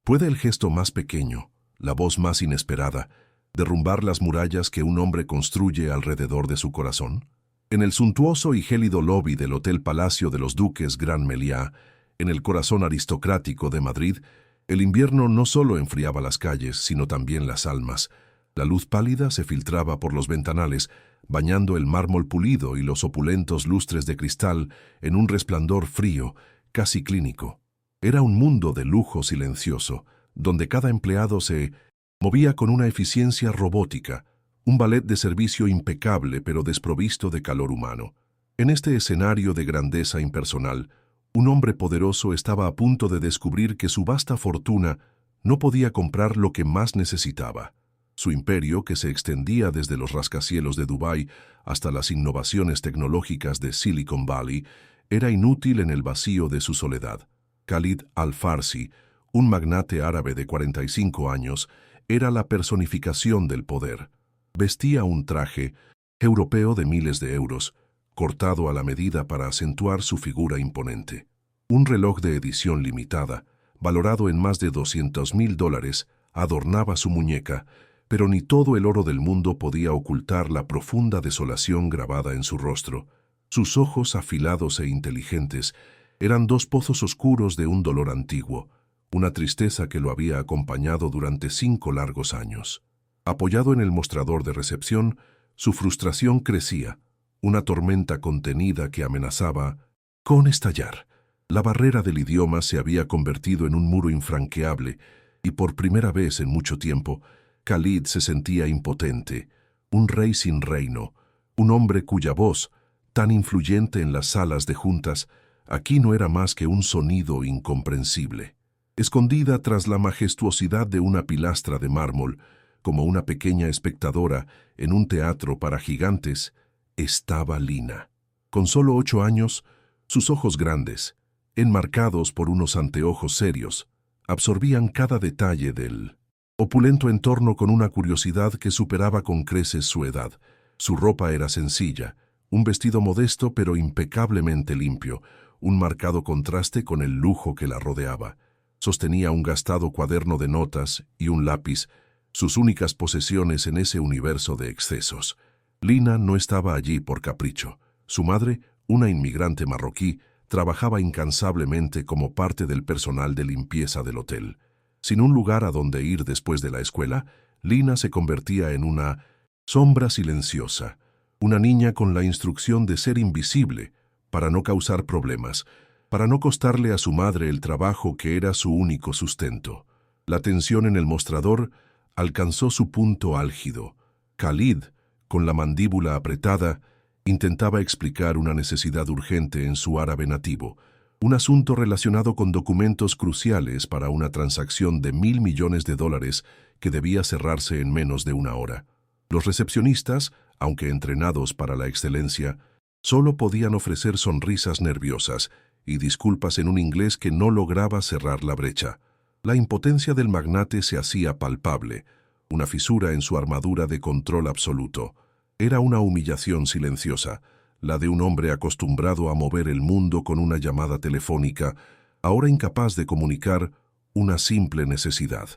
¿Puede el gesto más pequeño, la voz más inesperada, derrumbar las murallas que un hombre construye alrededor de su corazón? En el suntuoso y gélido lobby del Hotel Palacio de los Duques Gran Meliá, en el corazón aristocrático de Madrid, el invierno no solo enfriaba las calles, sino también las almas. La luz pálida se filtraba por los ventanales, bañando el mármol pulido y los opulentos lustres de cristal en un resplandor frío, casi clínico. Era un mundo de lujo silencioso, donde cada empleado se movía con una eficiencia robótica, un ballet de servicio impecable pero desprovisto de calor humano. En este escenario de grandeza impersonal, un hombre poderoso estaba a punto de descubrir que su vasta fortuna no podía comprar lo que más necesitaba. Su imperio, que se extendía desde los rascacielos de Dubái hasta las innovaciones tecnológicas de Silicon Valley, era inútil en el vacío de su soledad. Khalid Al-Farsi, un magnate árabe de 45 años, era la personificación del poder. Vestía un traje europeo de miles de euros, cortado a la medida para acentuar su figura imponente. Un reloj de edición limitada, valorado en más de $200.000, adornaba su muñeca, pero ni todo el oro del mundo podía ocultar la profunda desolación grabada en su rostro. Sus ojos afilados e inteligentes eran dos pozos oscuros de un dolor antiguo, una tristeza que lo había acompañado durante 5 largos años. Apoyado en el mostrador de recepción, su frustración crecía, una tormenta contenida que amenazaba con estallar. La barrera del idioma se había convertido en un muro infranqueable y por primera vez en mucho tiempo, Khalid se sentía impotente, un rey sin reino, un hombre cuya voz, tan influyente en las salas de juntas, aquí no era más que un sonido incomprensible. Escondida tras la majestuosidad de una pilastra de mármol, como una pequeña espectadora en un teatro para gigantes, estaba Lina. Con solo 8 años, sus ojos grandes, enmarcados por unos anteojos serios, absorbían cada detalle del opulento entorno con una curiosidad que superaba con creces su edad. Su ropa era sencilla, un vestido modesto pero impecablemente limpio, un marcado contraste con el lujo que la rodeaba. Sostenía un gastado cuaderno de notas y un lápiz, sus únicas posesiones en ese universo de excesos. Lina no estaba allí por capricho. Su madre, una inmigrante marroquí, trabajaba incansablemente como parte del personal de limpieza del hotel. Sin un lugar a donde ir después de la escuela, Lina se convertía en una sombra silenciosa, una niña con la instrucción de ser invisible para no causar problemas, para no costarle a su madre el trabajo que era su único sustento. La tensión en el mostrador alcanzó su punto álgido. Khalid, con la mandíbula apretada, intentaba explicar una necesidad urgente en su árabe nativo, un asunto relacionado con documentos cruciales para una transacción de $1.000 millones que debía cerrarse en menos de 1 hora. Los recepcionistas, aunque entrenados para la excelencia, solo podían ofrecer sonrisas nerviosas y disculpas en un inglés que no lograba cerrar la brecha. La impotencia del magnate se hacía palpable, una fisura en su armadura de control absoluto. Era una humillación silenciosa, la de un hombre acostumbrado a mover el mundo con una llamada telefónica, ahora incapaz de comunicar una simple necesidad.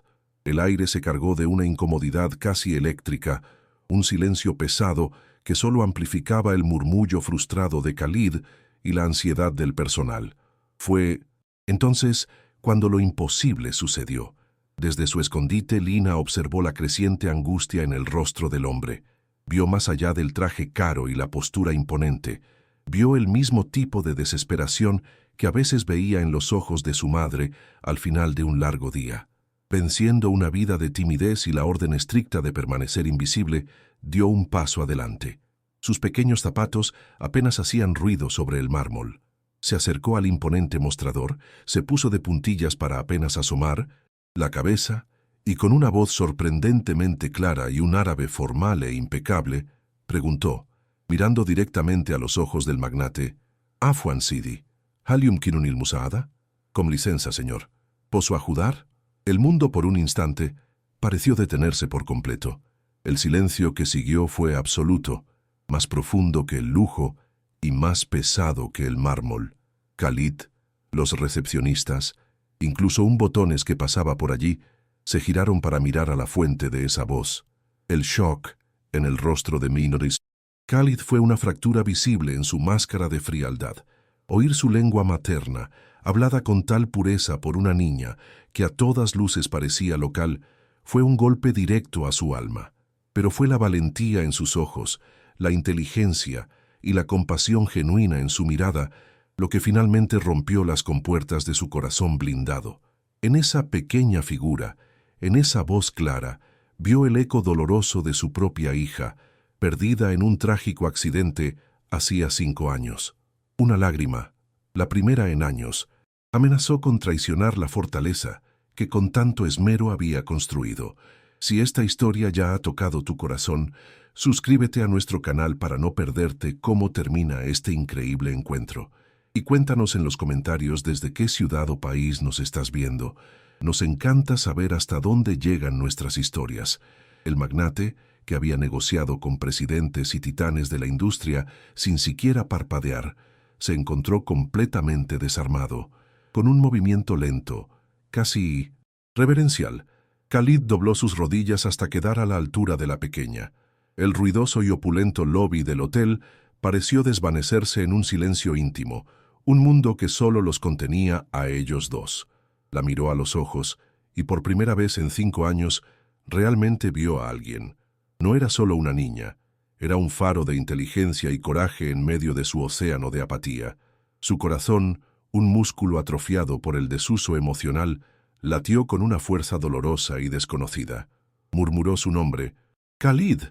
El aire se cargó de una incomodidad casi eléctrica, un silencio pesado que solo amplificaba el murmullo frustrado de Khalid y la ansiedad del personal. Fue entonces cuando lo imposible sucedió. Desde su escondite, Lina observó la creciente angustia en el rostro del hombre. Vio más allá del traje caro y la postura imponente. Vio el mismo tipo de desesperación que a veces veía en los ojos de su madre al final de un largo día. Venciendo una vida de timidez y la orden estricta de permanecer invisible, dio un paso adelante. Sus pequeños zapatos apenas hacían ruido sobre el mármol. Se acercó al imponente mostrador, se puso de puntillas para apenas asomar la cabeza, y con una voz sorprendentemente clara y un árabe formal e impecable, preguntó, mirando directamente a los ojos del magnate, «Afwan Sidi, hal yumkinuni al-musa'ada?» «Con licencia, señor. ¿Posso ayudar?» El mundo por un instante pareció detenerse por completo. El silencio que siguió fue absoluto, más profundo que el lujo y más pesado que el mármol. Khalid, los recepcionistas, Incluso un botones que pasaba por allí se giraron para mirar a la fuente de esa voz. El shock en el rostro de Minoris Khalid fue una fractura visible en su máscara de frialdad. Oír su lengua materna, hablada con tal pureza por una niña que a todas luces parecía local, fue un golpe directo a su alma. Pero fue la valentía en sus ojos, la inteligencia y la compasión genuina en su mirada lo que finalmente rompió las compuertas de su corazón blindado. En esa pequeña figura, en esa voz clara, vio el eco doloroso de su propia hija, perdida en un trágico accidente hacía 5 años. Una lágrima, la primera en años, amenazó con traicionar la fortaleza que con tanto esmero había construido. Si esta historia ya ha tocado tu corazón, suscríbete a nuestro canal para no perderte cómo termina este increíble encuentro. Y cuéntanos en los comentarios desde qué ciudad o país nos estás viendo. Nos encanta saber hasta dónde llegan nuestras historias. El magnate, que había negociado con presidentes y titanes de la industria sin siquiera parpadear, se encontró completamente desarmado. Con un movimiento lento, casi reverencial, Khalid dobló sus rodillas hasta quedar a la altura de la pequeña. El ruidoso y opulento lobby del hotel pareció desvanecerse en un silencio íntimo, un mundo que solo los contenía a ellos dos. La miró a los ojos y por primera vez en 5 años realmente vio a alguien. No era solo una niña, era un faro de inteligencia y coraje en medio de su océano de apatía. Su corazón, un músculo atrofiado por el desuso emocional, latió con una fuerza dolorosa y desconocida. Murmuró su nombre, Khalid,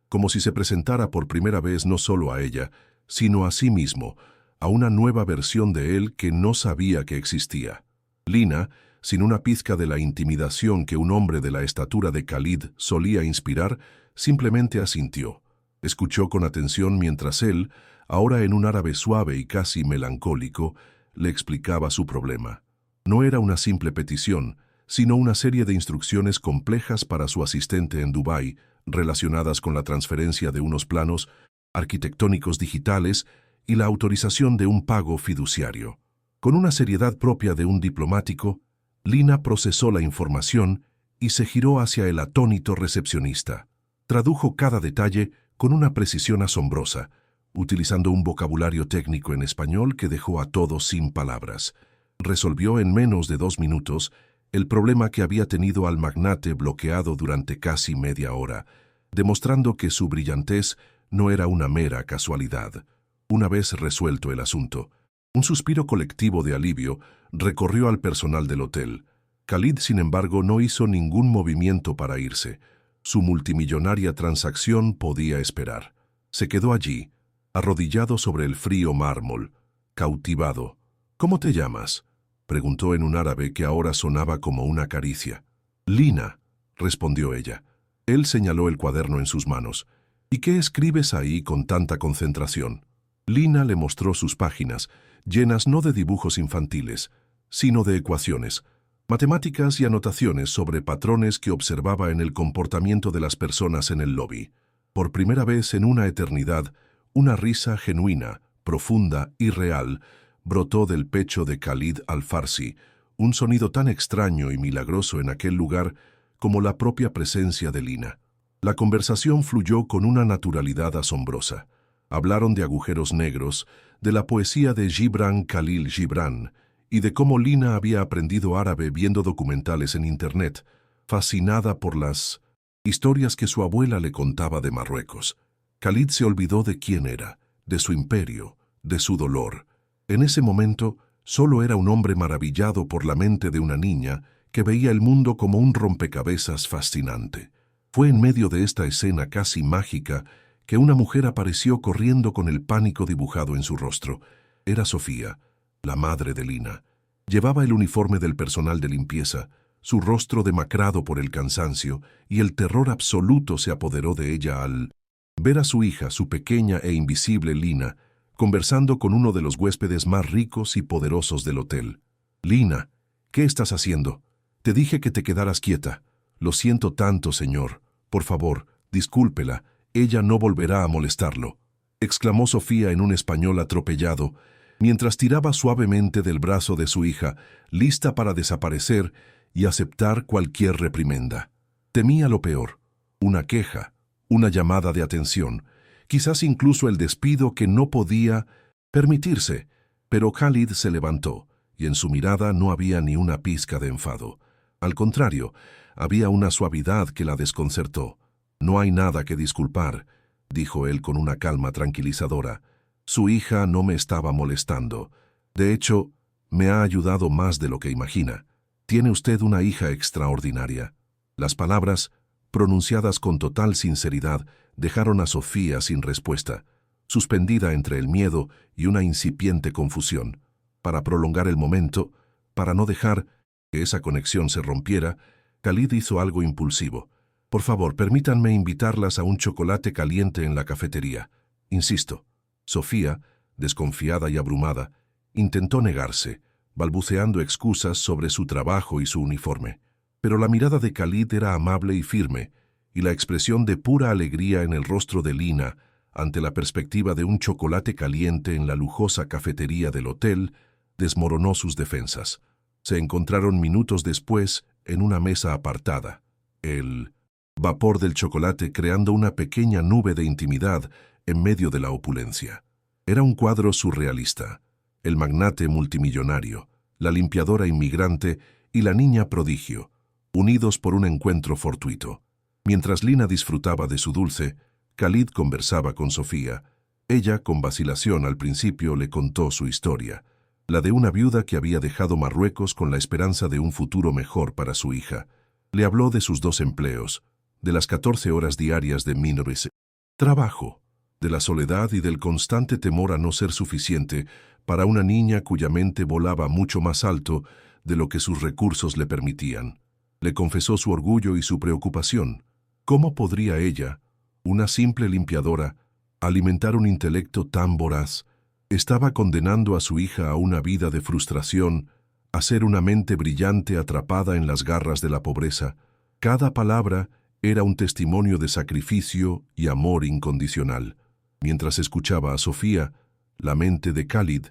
como si se presentara por primera vez no solo a ella, sino a sí mismo, a una nueva versión de él que no sabía que existía. Lina, sin una pizca de la intimidación que un hombre de la estatura de Khalid solía inspirar, simplemente asintió. Escuchó con atención mientras él, ahora en un árabe suave y casi melancólico, le explicaba su problema. No era una simple petición, sino una serie de instrucciones complejas para su asistente en Dubái, relacionadas con la transferencia de unos planos arquitectónicos digitales y la autorización de un pago fiduciario. Con una seriedad propia de un diplomático, Lina procesó la información y se giró hacia el atónito recepcionista. Tradujo cada detalle con una precisión asombrosa, utilizando un vocabulario técnico en español que dejó a todos sin palabras. Resolvió en menos de 2 minutos el problema que había tenido al magnate bloqueado durante casi media hora, demostrando que su brillantez no era una mera casualidad. Una vez resuelto el asunto, un suspiro colectivo de alivio recorrió al personal del hotel. Khalid, sin embargo, no hizo ningún movimiento para irse. Su multimillonaria transacción podía esperar. Se quedó allí, arrodillado sobre el frío mármol, cautivado. «¿Cómo te llamas?», preguntó en un árabe que ahora sonaba como una caricia. «Lina», respondió ella. Él señaló el cuaderno en sus manos. «¿Y qué escribes ahí con tanta concentración?». Lina le mostró sus páginas, llenas no de dibujos infantiles, sino de ecuaciones, matemáticas y anotaciones sobre patrones que observaba en el comportamiento de las personas en el lobby. Por primera vez en una eternidad, una risa genuina, profunda y real brotó del pecho de Khalid al-Farsi, un sonido tan extraño y milagroso en aquel lugar como la propia presencia de Lina. La conversación fluyó con una naturalidad asombrosa. Hablaron de agujeros negros, de la poesía de Gibran Khalil Gibran y de cómo Lina había aprendido árabe viendo documentales en Internet, fascinada por las historias que su abuela le contaba de Marruecos. Khalid se olvidó de quién era, de su imperio, de su dolor. En ese momento, solo era un hombre maravillado por la mente de una niña que veía el mundo como un rompecabezas fascinante. Fue en medio de esta escena casi mágica que una mujer apareció corriendo con el pánico dibujado en su rostro. Era Sofía, la madre de Lina. Llevaba el uniforme del personal de limpieza, su rostro demacrado por el cansancio, y el terror absoluto se apoderó de ella al ver a su hija, su pequeña e invisible Lina, conversando con uno de los huéspedes más ricos y poderosos del hotel. «Lina, ¿qué estás haciendo? Te dije que te quedaras quieta». «Lo siento tanto, señor. Por favor, discúlpela. Ella no volverá a molestarlo», exclamó Sofía en un español atropellado, mientras tiraba suavemente del brazo de su hija, lista para desaparecer y aceptar cualquier reprimenda. Temía lo peor, una queja, una llamada de atención, quizás incluso el despido que no podía permitirse, pero Khalid se levantó, y en su mirada no había ni una pizca de enfado. Al contrario, había una suavidad que la desconcertó. «No hay nada que disculpar», dijo él con una calma tranquilizadora. «Su hija no me estaba molestando. De hecho, me ha ayudado más de lo que imagina. Tiene usted una hija extraordinaria». Las palabras, pronunciadas con total sinceridad, dejaron a Sofía sin respuesta, suspendida entre el miedo y una incipiente confusión. Para prolongar el momento, para no dejar que esa conexión se rompiera, Khalid hizo algo impulsivo. «Por favor, permítanme invitarlas a un chocolate caliente en la cafetería. Insisto». Sofía, desconfiada y abrumada, intentó negarse, balbuceando excusas sobre su trabajo y su uniforme. Pero la mirada de Khalid era amable y firme, y la expresión de pura alegría en el rostro de Lina, ante la perspectiva de un chocolate caliente en la lujosa cafetería del hotel, desmoronó sus defensas. Se encontraron minutos después en una mesa apartada. El vapor del chocolate creando una pequeña nube de intimidad en medio de la opulencia. Era un cuadro surrealista. El magnate multimillonario, la limpiadora inmigrante y la niña prodigio, unidos por un encuentro fortuito. Mientras Lina disfrutaba de su dulce, Khalid conversaba con Sofía. Ella, con vacilación al principio, le contó su historia, la de una viuda que había dejado Marruecos con la esperanza de un futuro mejor para su hija. Le habló de sus 2 empleos, de las 14 horas diarias de minores trabajo, de la soledad y del constante temor a no ser suficiente para una niña cuya mente volaba mucho más alto de lo que sus recursos le permitían. Le confesó su orgullo y su preocupación. ¿Cómo podría ella, una simple limpiadora, alimentar un intelecto tan voraz? Estaba condenando a su hija a una vida de frustración, a ser una mente brillante atrapada en las garras de la pobreza. Cada palabra era un testimonio de sacrificio y amor incondicional. Mientras escuchaba a Sofía, la mente de Khalid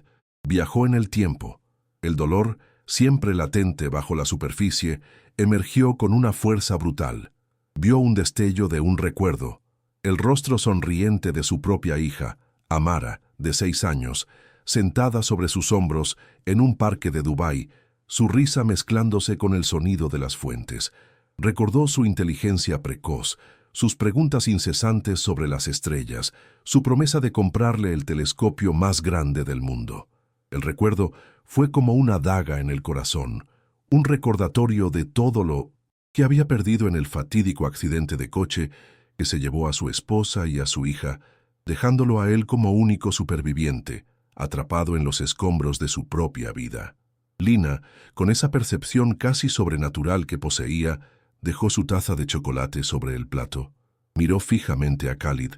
viajó en el tiempo. El dolor, siempre latente bajo la superficie, emergió con una fuerza brutal. Vio un destello de un recuerdo, el rostro sonriente de su propia hija, Amara, de 6 años, sentada sobre sus hombros en un parque de Dubái, su risa mezclándose con el sonido de las fuentes. Recordó su inteligencia precoz, sus preguntas incesantes sobre las estrellas, su promesa de comprarle el telescopio más grande del mundo. El recuerdo fue como una daga en el corazón, un recordatorio de todo lo que había perdido en el fatídico accidente de coche que se llevó a su esposa y a su hija, dejándolo a él como único superviviente, atrapado en los escombros de su propia vida. Lina, con esa percepción casi sobrenatural que poseía, dejó su taza de chocolate sobre el plato. Miró fijamente a Khalid,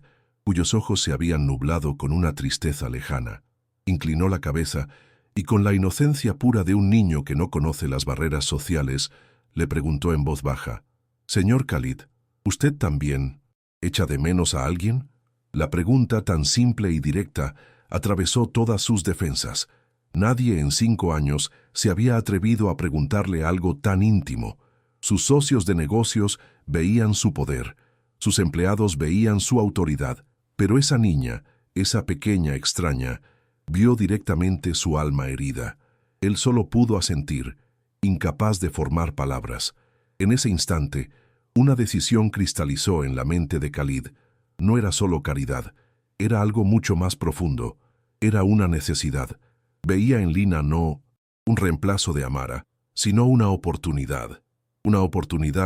cuyos ojos se habían nublado con una tristeza lejana. Inclinó la cabeza y, con la inocencia pura de un niño que no conoce las barreras sociales, le preguntó en voz baja: «Señor Khalid, ¿usted también echa de menos a alguien?». La pregunta, tan simple y directa, atravesó todas sus defensas. Nadie en 5 años se había atrevido a preguntarle algo tan íntimo. Sus socios de negocios veían su poder, sus empleados veían su autoridad, pero esa niña, esa pequeña extraña, vio directamente su alma herida. Él solo pudo asentir, incapaz de formar palabras. En ese instante, una decisión cristalizó en la mente de Khalid. No era solo caridad, era algo mucho más profundo, era una necesidad. Veía en Lina no un reemplazo de Amara, sino una oportunidad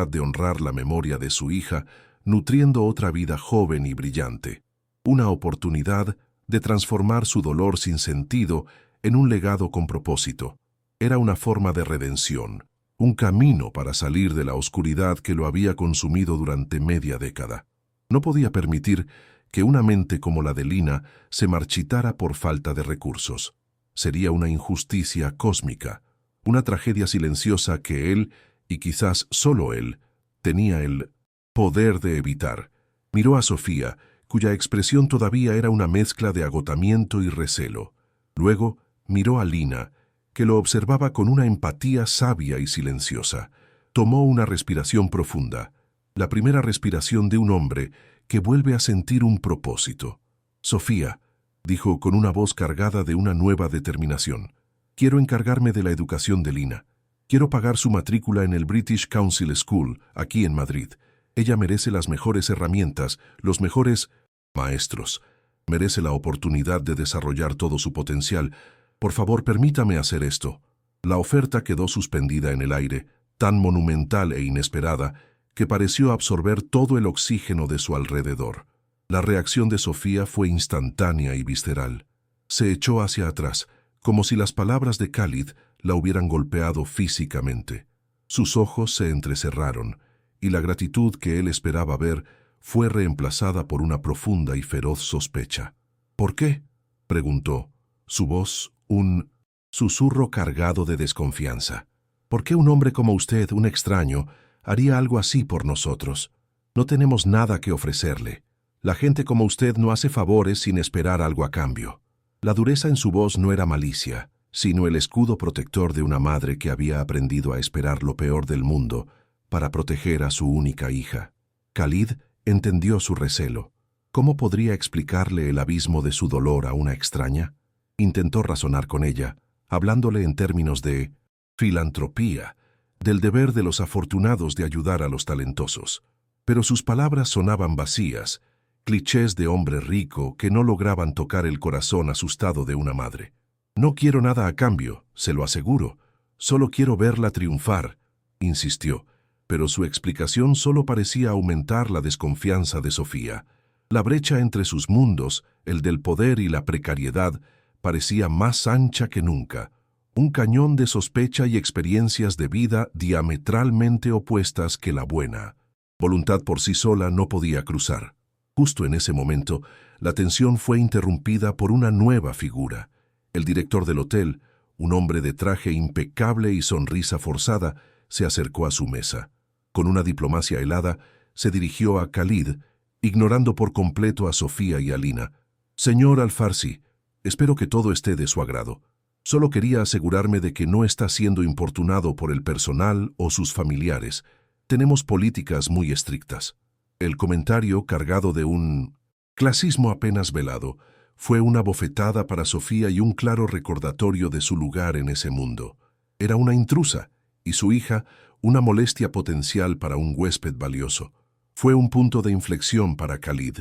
de honrar la memoria de su hija, nutriendo otra vida joven y brillante, una oportunidad de transformar su dolor sin sentido en un legado con propósito. Era una forma de redención, un camino para salir de la oscuridad que lo había consumido durante media década. No podía permitir que una mente como la de Lina se marchitara por falta de recursos. Sería una injusticia cósmica, una tragedia silenciosa que él, y quizás solo él, tenía el poder de evitar. Miró a Sofía, cuya expresión todavía era una mezcla de agotamiento y recelo. Luego miró a Lina, que lo observaba con una empatía sabia y silenciosa. Tomó una respiración profunda, la primera respiración de un hombre que vuelve a sentir un propósito. «Sofía», dijo con una voz cargada de una nueva determinación, «quiero encargarme de la educación de Lina. Quiero pagar su matrícula en el British Council School, aquí en Madrid. Ella merece las mejores herramientas, los mejores maestros. Merece la oportunidad de desarrollar todo su potencial. Por favor, permítame hacer esto». La oferta quedó suspendida en el aire, tan monumental e inesperada, que pareció absorber todo el oxígeno de su alrededor. La reacción de Sofía fue instantánea y visceral. Se echó hacia atrás, como si las palabras de Khalid la hubieran golpeado físicamente. Sus ojos se entrecerraron, y la gratitud que él esperaba ver fue reemplazada por una profunda y feroz sospecha. «¿Por qué?», preguntó, su voz un susurro cargado de desconfianza. «¿Por qué un hombre como usted, un extraño, haría algo así por nosotros? No tenemos nada que ofrecerle. La gente como usted no hace favores sin esperar algo a cambio». La dureza en su voz no era malicia, sino el escudo protector de una madre que había aprendido a esperar lo peor del mundo para proteger a su única hija. Khalid entendió su recelo. ¿Cómo podría explicarle el abismo de su dolor a una extraña? Intentó razonar con ella, hablándole en términos de filantropía, del deber de los afortunados de ayudar a los talentosos. Pero sus palabras sonaban vacías, clichés de hombre rico que no lograban tocar el corazón asustado de una madre. «No quiero nada a cambio, se lo aseguro. Solo quiero verla triunfar», insistió, pero su explicación solo parecía aumentar la desconfianza de Sofía. La brecha entre sus mundos, el del poder y la precariedad, parecía más ancha que nunca, un cañón de sospecha y experiencias de vida diametralmente opuestas que la buena voluntad por sí sola no podía cruzar. Justo en ese momento, la tensión fue interrumpida por una nueva figura. El director del hotel, un hombre de traje impecable y sonrisa forzada, se acercó a su mesa. Con una diplomacia helada, se dirigió a Khalid, ignorando por completo a Sofía y a Lina. «Señor Al-Farsi, espero que todo esté de su agrado. Solo quería asegurarme de que no está siendo importunado por el personal o sus familiares. Tenemos políticas muy estrictas». El comentario, cargado de un clasismo apenas velado, fue una bofetada para Sofía y un claro recordatorio de su lugar en ese mundo. Era una intrusa, y su hija, una molestia potencial para un huésped valioso. Fue un punto de inflexión para Khalid.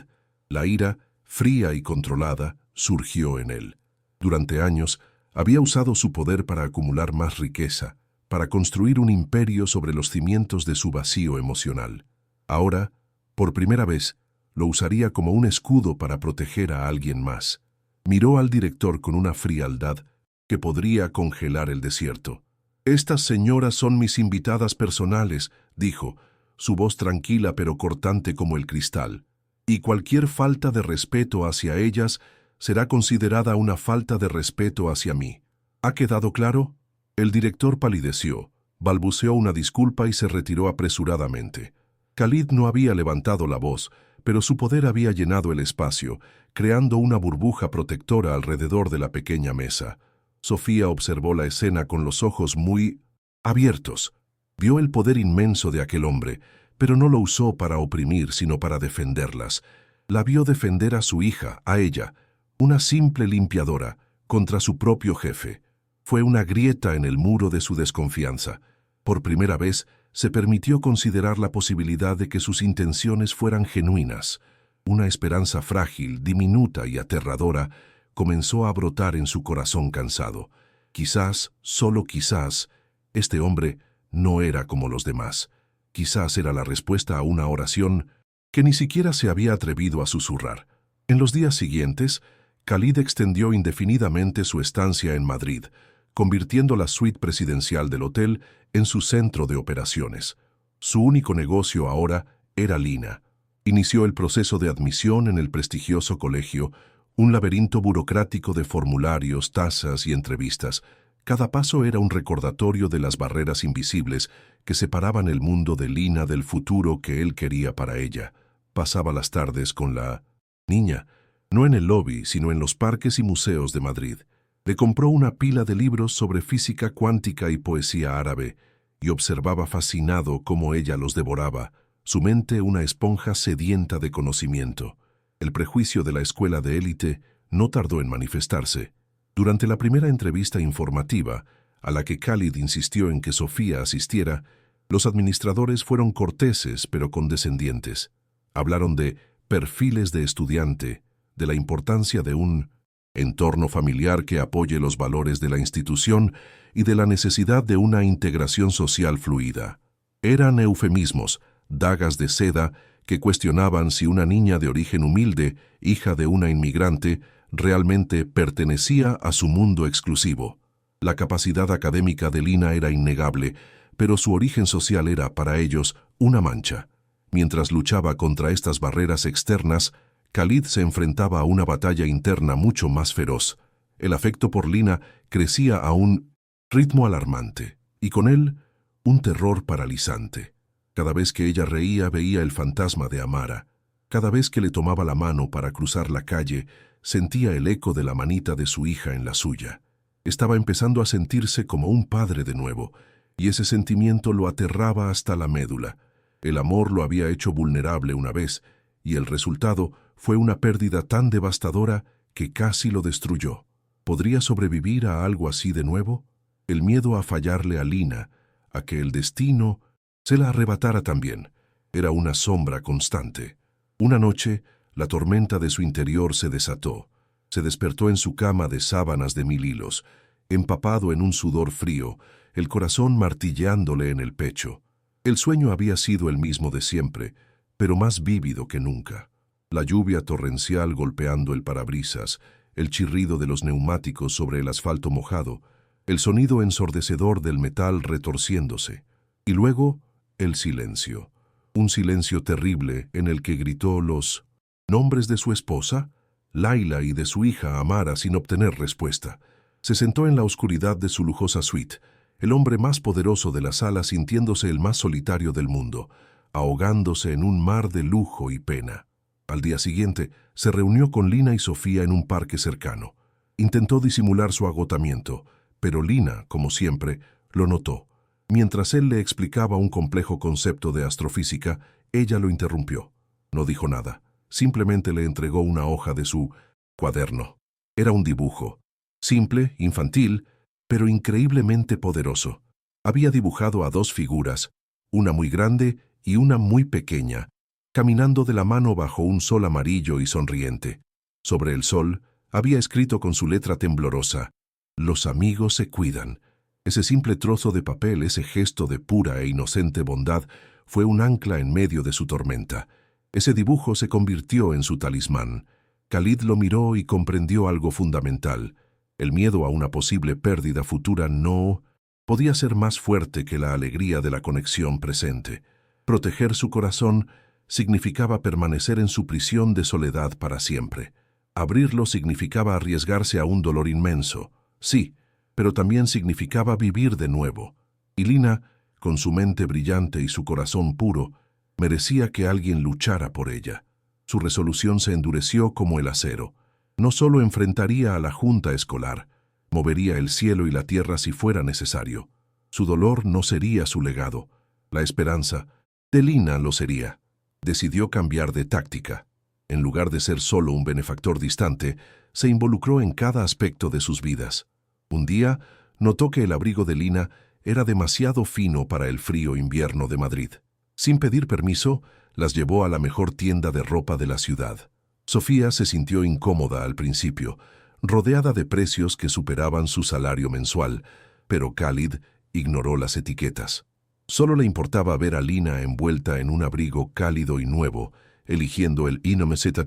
La ira, fría y controlada, surgió en él. Durante años, había usado su poder para acumular más riqueza, para construir un imperio sobre los cimientos de su vacío emocional. Ahora, por primera vez, lo usaría como un escudo para proteger a alguien más. Miró al director con una frialdad que podría congelar el desierto. «Estas señoras son mis invitadas personales», dijo, su voz tranquila pero cortante como el cristal, «y cualquier falta de respeto hacia ellas será considerada una falta de respeto hacia mí. ¿Ha quedado claro?». El director palideció, balbuceó una disculpa y se retiró apresuradamente. Khalid no había levantado la voz, pero su poder había llenado el espacio, creando una burbuja protectora alrededor de la pequeña mesa. Sofía observó la escena con los ojos muy abiertos. Vio el poder inmenso de aquel hombre, pero no lo usó para oprimir, sino para defenderlas. La vio defender a su hija, a ella, una simple limpiadora, contra su propio jefe. Fue una grieta en el muro de su desconfianza. Por primera vez, se permitió considerar la posibilidad de que sus intenciones fueran genuinas. Una esperanza frágil, diminuta y aterradora comenzó a brotar en su corazón cansado. Quizás, solo quizás, este hombre no era como los demás. Quizás era la respuesta a una oración que ni siquiera se había atrevido a susurrar. En los días siguientes, Khalid extendió indefinidamente su estancia en Madrid, convirtiendo la suite presidencial del hotel en su centro de operaciones. Su único negocio ahora era Lina. Inició el proceso de admisión en el prestigioso colegio, un laberinto burocrático de formularios, tasas y entrevistas. Cada paso era un recordatorio de las barreras invisibles que separaban el mundo de Lina del futuro que él quería para ella. Pasaba las tardes con la niña, no en el lobby, sino en los parques y museos de Madrid. Le compró una pila de libros sobre física cuántica y poesía árabe, y observaba fascinado cómo ella los devoraba, su mente una esponja sedienta de conocimiento. El prejuicio de la escuela de élite no tardó en manifestarse. Durante la primera entrevista informativa, a la que Khalid insistió en que Sofía asistiera, los administradores fueron corteses pero condescendientes. Hablaron de perfiles de estudiante, de la importancia de un entorno familiar que apoye los valores de la institución y de la necesidad de una integración social fluida. Eran eufemismos, dagas de seda, que cuestionaban si una niña de origen humilde, hija de una inmigrante, realmente pertenecía a su mundo exclusivo. La capacidad académica de Lina era innegable, pero su origen social era, para ellos, una mancha. Mientras luchaba contra estas barreras externas, Khalid se enfrentaba a una batalla interna mucho más feroz. El afecto por Lina crecía a un ritmo alarmante, y con él, un terror paralizante. Cada vez que ella reía veía el fantasma de Amara. Cada vez que le tomaba la mano para cruzar la calle, sentía el eco de la manita de su hija en la suya. Estaba empezando a sentirse como un padre de nuevo, y ese sentimiento lo aterraba hasta la médula. El amor lo había hecho vulnerable una vez, y el resultado fue una pérdida tan devastadora que casi lo destruyó. ¿Podría sobrevivir a algo así de nuevo? El miedo a fallarle a Lina, a que el destino se la arrebatara también, era una sombra constante. Una noche, la tormenta de su interior se desató. Se despertó en su cama de sábanas de 1000 hilos, empapado en un sudor frío, el corazón martilleándole en el pecho. El sueño había sido el mismo de siempre, pero más vívido que nunca. La lluvia torrencial golpeando el parabrisas, el chirrido de los neumáticos sobre el asfalto mojado, el sonido ensordecedor del metal retorciéndose. Y luego, el silencio. Un silencio terrible en el que gritó los nombres de su esposa, Laila, y de su hija Amara sin obtener respuesta. Se sentó en la oscuridad de su lujosa suite, el hombre más poderoso de la sala sintiéndose el más solitario del mundo, ahogándose en un mar de lujo y pena. Al día siguiente, se reunió con Lina y Sofía en un parque cercano. Intentó disimular su agotamiento, pero Lina, como siempre, lo notó. Mientras él le explicaba un complejo concepto de astrofísica, ella lo interrumpió. No dijo nada, simplemente le entregó una hoja de su cuaderno. Era un dibujo, simple, infantil, pero increíblemente poderoso. Había dibujado a 2 figuras, una muy grande y una muy pequeña, caminando de la mano bajo un sol amarillo y sonriente. Sobre el sol, había escrito con su letra temblorosa: «Los amigos se cuidan». Ese simple trozo de papel, ese gesto de pura e inocente bondad, fue un ancla en medio de su tormenta. Ese dibujo se convirtió en su talismán. Khalid lo miró y comprendió algo fundamental. El miedo a una posible pérdida futura no podía ser más fuerte que la alegría de la conexión presente. Proteger su corazón significaba permanecer en su prisión de soledad para siempre. Abrirlo significaba arriesgarse a un dolor inmenso, sí, pero también significaba vivir de nuevo. Y Lina, con su mente brillante y su corazón puro, merecía que alguien luchara por ella. Su resolución se endureció como el acero. No solo enfrentaría a la junta escolar, movería el cielo y la tierra si fuera necesario. Su dolor no sería su legado. La esperanza de Lina lo sería. Decidió cambiar de táctica. En lugar de ser solo un benefactor distante, se involucró en cada aspecto de sus vidas. Un día, notó que el abrigo de Lina era demasiado fino para el frío invierno de Madrid. Sin pedir permiso, las llevó a la mejor tienda de ropa de la ciudad. Sofía se sintió incómoda al principio, rodeada de precios que superaban su salario mensual, pero Khalid ignoró las etiquetas. Solo le importaba ver a Lina envuelta en un abrigo cálido y nuevo, eligiendo el inomeseta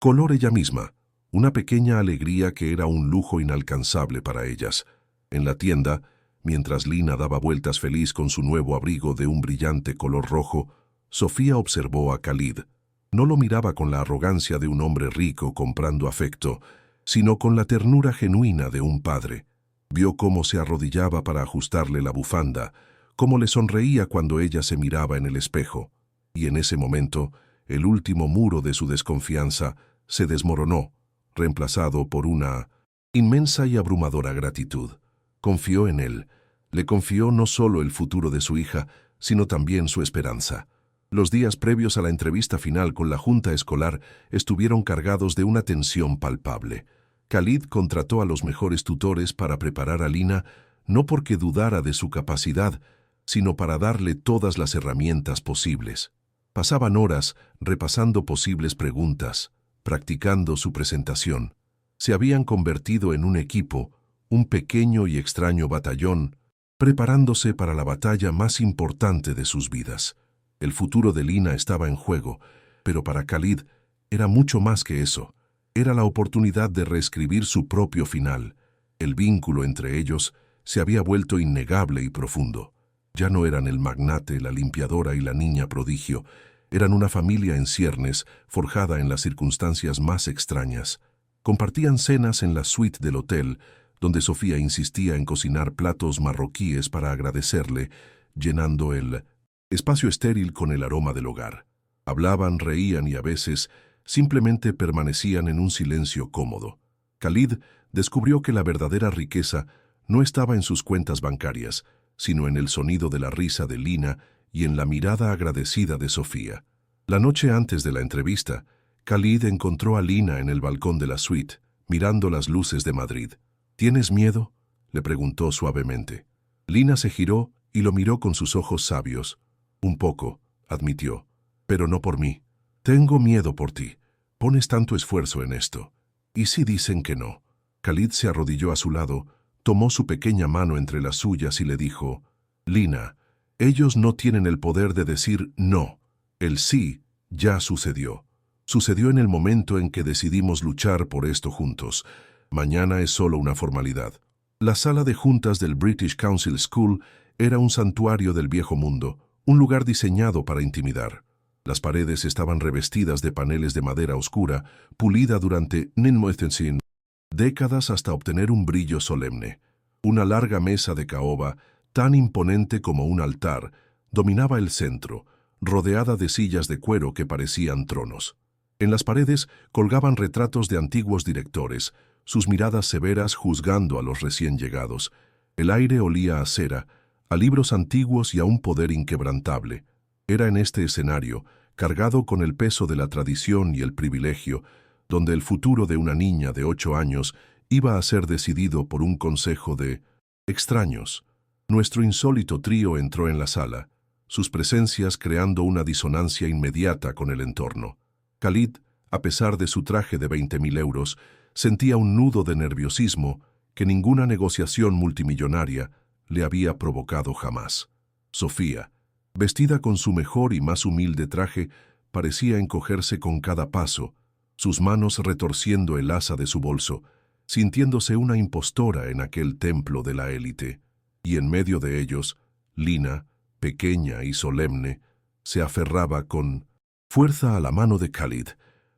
color ella misma, una pequeña alegría que era un lujo inalcanzable para ellas. En la tienda, mientras Lina daba vueltas feliz con su nuevo abrigo de un brillante color rojo, Sofía observó a Khalid. No lo miraba con la arrogancia de un hombre rico comprando afecto, sino con la ternura genuina de un padre. Vio cómo se arrodillaba para ajustarle la bufanda, cómo le sonreía cuando ella se miraba en el espejo. Y en ese momento, el último muro de su desconfianza se desmoronó, reemplazado por una inmensa y abrumadora gratitud. Confió en él. Le confió no solo el futuro de su hija, sino también su esperanza. Los días previos a la entrevista final con la junta escolar estuvieron cargados de una tensión palpable. Khalid contrató a los mejores tutores para preparar a Lina, no porque dudara de su capacidad, sino para darle todas las herramientas posibles. Pasaban horas repasando posibles preguntas, practicando su presentación. Se habían convertido en un equipo, un pequeño y extraño batallón, preparándose para la batalla más importante de sus vidas. El futuro de Lina estaba en juego, pero para Khalid era mucho más que eso. Era la oportunidad de reescribir su propio final. El vínculo entre ellos se había vuelto innegable y profundo. Ya no eran el magnate, la limpiadora y la niña prodigio. Eran una familia en ciernes, forjada en las circunstancias más extrañas. Compartían cenas en la suite del hotel, donde Sofía insistía en cocinar platos marroquíes para agradecerle, llenando el espacio estéril con el aroma del hogar. Hablaban, reían y a veces simplemente permanecían en un silencio cómodo. Khalid descubrió que la verdadera riqueza no estaba en sus cuentas bancarias, sino en el sonido de la risa de Lina y en la mirada agradecida de Sofía. La noche antes de la entrevista, Khalid encontró a Lina en el balcón de la suite, mirando las luces de Madrid. ¿Tienes miedo?, le preguntó suavemente. Lina se giró y lo miró con sus ojos sabios. Un poco, admitió, pero no por mí. Tengo miedo por ti. Pones tanto esfuerzo en esto. ¿Y si dicen que no? Khalid se arrodilló a su lado, tomó su pequeña mano entre las suyas y le dijo, Lina, ellos no tienen el poder de decir no. El sí ya sucedió. Sucedió en el momento en que decidimos luchar por esto juntos. Mañana es solo una formalidad. La sala de juntas del British Council School era un santuario del viejo mundo, un lugar diseñado para intimidar. Las paredes estaban revestidas de paneles de madera oscura, pulida durante décadas hasta obtener un brillo solemne. Una larga mesa de caoba, tan imponente como un altar, dominaba el centro, rodeada de sillas de cuero que parecían tronos. En las paredes colgaban retratos de antiguos directores, sus miradas severas juzgando a los recién llegados. El aire olía a cera, a libros antiguos y a un poder inquebrantable. Era en este escenario, cargado con el peso de la tradición y el privilegio, donde el futuro de una niña de 8 años iba a ser decidido por un consejo de extraños. Nuestro insólito trío entró en la sala, sus presencias creando una disonancia inmediata con el entorno. Khalid, a pesar de su traje de 20.000 euros, sentía un nudo de nerviosismo que ninguna negociación multimillonaria le había provocado jamás. Sofía, vestida con su mejor y más humilde traje, parecía encogerse con cada paso, sus manos retorciendo el asa de su bolso, sintiéndose una impostora en aquel templo de la élite. Y en medio de ellos, Lina, pequeña y solemne, se aferraba con fuerza a la mano de Khalid,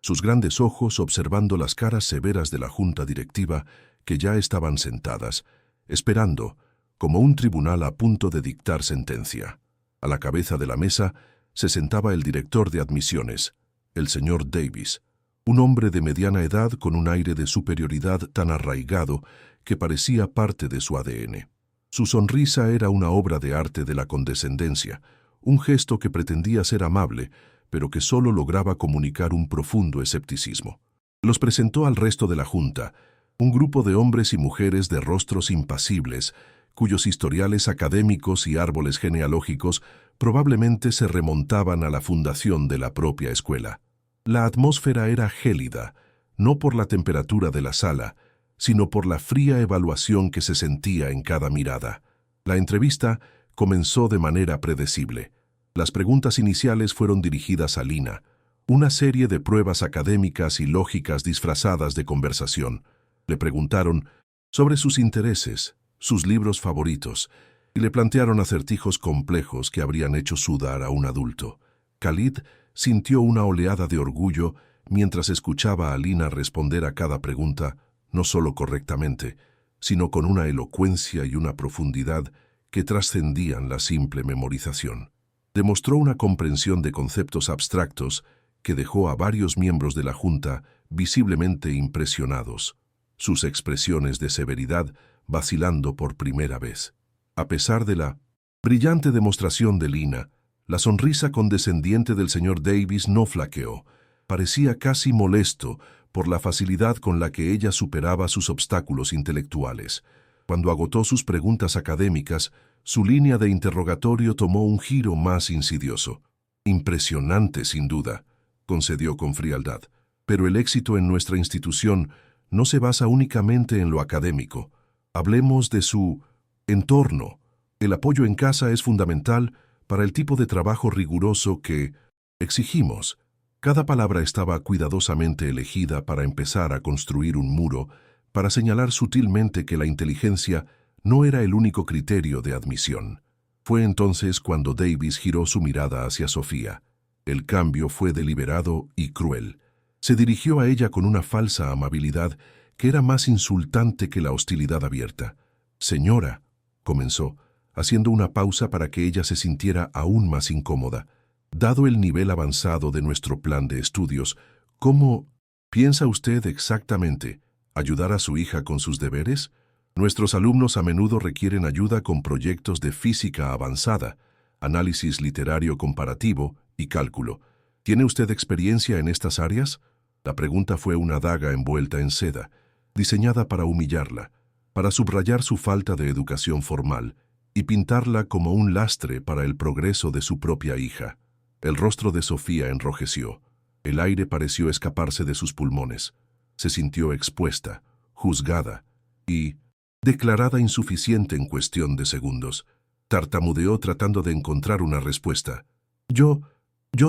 sus grandes ojos observando las caras severas de la junta directiva que ya estaban sentadas, esperando, como un tribunal a punto de dictar sentencia. A la cabeza de la mesa se sentaba el director de admisiones, el señor Davis, un hombre de mediana edad con un aire de superioridad tan arraigado que parecía parte de su ADN. Su sonrisa era una obra de arte de la condescendencia, un gesto que pretendía ser amable, pero que solo lograba comunicar un profundo escepticismo. Los presentó al resto de la junta, un grupo de hombres y mujeres de rostros impasibles, cuyos historiales académicos y árboles genealógicos probablemente se remontaban a la fundación de la propia escuela. La atmósfera era gélida, no por la temperatura de la sala, sino por la fría evaluación que se sentía en cada mirada. La entrevista comenzó de manera predecible. Las preguntas iniciales fueron dirigidas a Lina, una serie de pruebas académicas y lógicas disfrazadas de conversación. Le preguntaron sobre sus intereses, sus libros favoritos, y le plantearon acertijos complejos que habrían hecho sudar a un adulto. Khalid sintió una oleada de orgullo mientras escuchaba a Lina responder a cada pregunta, no solo correctamente, sino con una elocuencia y una profundidad que trascendían la simple memorización. Demostró una comprensión de conceptos abstractos que dejó a varios miembros de la junta visiblemente impresionados. sus expresiones de severidad vacilando por primera vez. A pesar de la brillante demostración de Lina, la sonrisa condescendiente del señor Davis no flaqueó. Parecía casi molesto por la facilidad con la que ella superaba sus obstáculos intelectuales. Cuando agotó sus preguntas académicas, su línea de interrogatorio tomó un giro más insidioso. Impresionante, sin duda, concedió con frialdad. Pero el éxito en nuestra institución no se basa únicamente en lo académico. Hablemos de su entorno. El apoyo en casa es fundamental para el tipo de trabajo riguroso que exigimos. Cada palabra estaba cuidadosamente elegida para empezar a construir un muro, para señalar sutilmente que la inteligencia no era el único criterio de admisión. Fue entonces cuando Davis giró su mirada hacia Sofía. El cambio fue deliberado y cruel. Se dirigió a ella con una falsa amabilidad que era más insultante que la hostilidad abierta. «Señora», comenzó, haciendo una pausa para que ella se sintiera aún más incómoda. «Dado el nivel avanzado de nuestro plan de estudios, ¿cómo piensa usted exactamente ayudar a su hija con sus deberes? Nuestros alumnos a menudo requieren ayuda con proyectos de física avanzada, análisis literario comparativo y cálculo. ¿Tiene usted experiencia en estas áreas?». La pregunta fue una daga envuelta en seda, diseñada para humillarla, para subrayar su falta de educación formal y pintarla como un lastre para el progreso de su propia hija. El rostro de Sofía enrojeció. El aire pareció escaparse de sus pulmones. Se sintió expuesta, juzgada y declarada insuficiente en cuestión de segundos. Tartamudeó tratando de encontrar una respuesta. Yo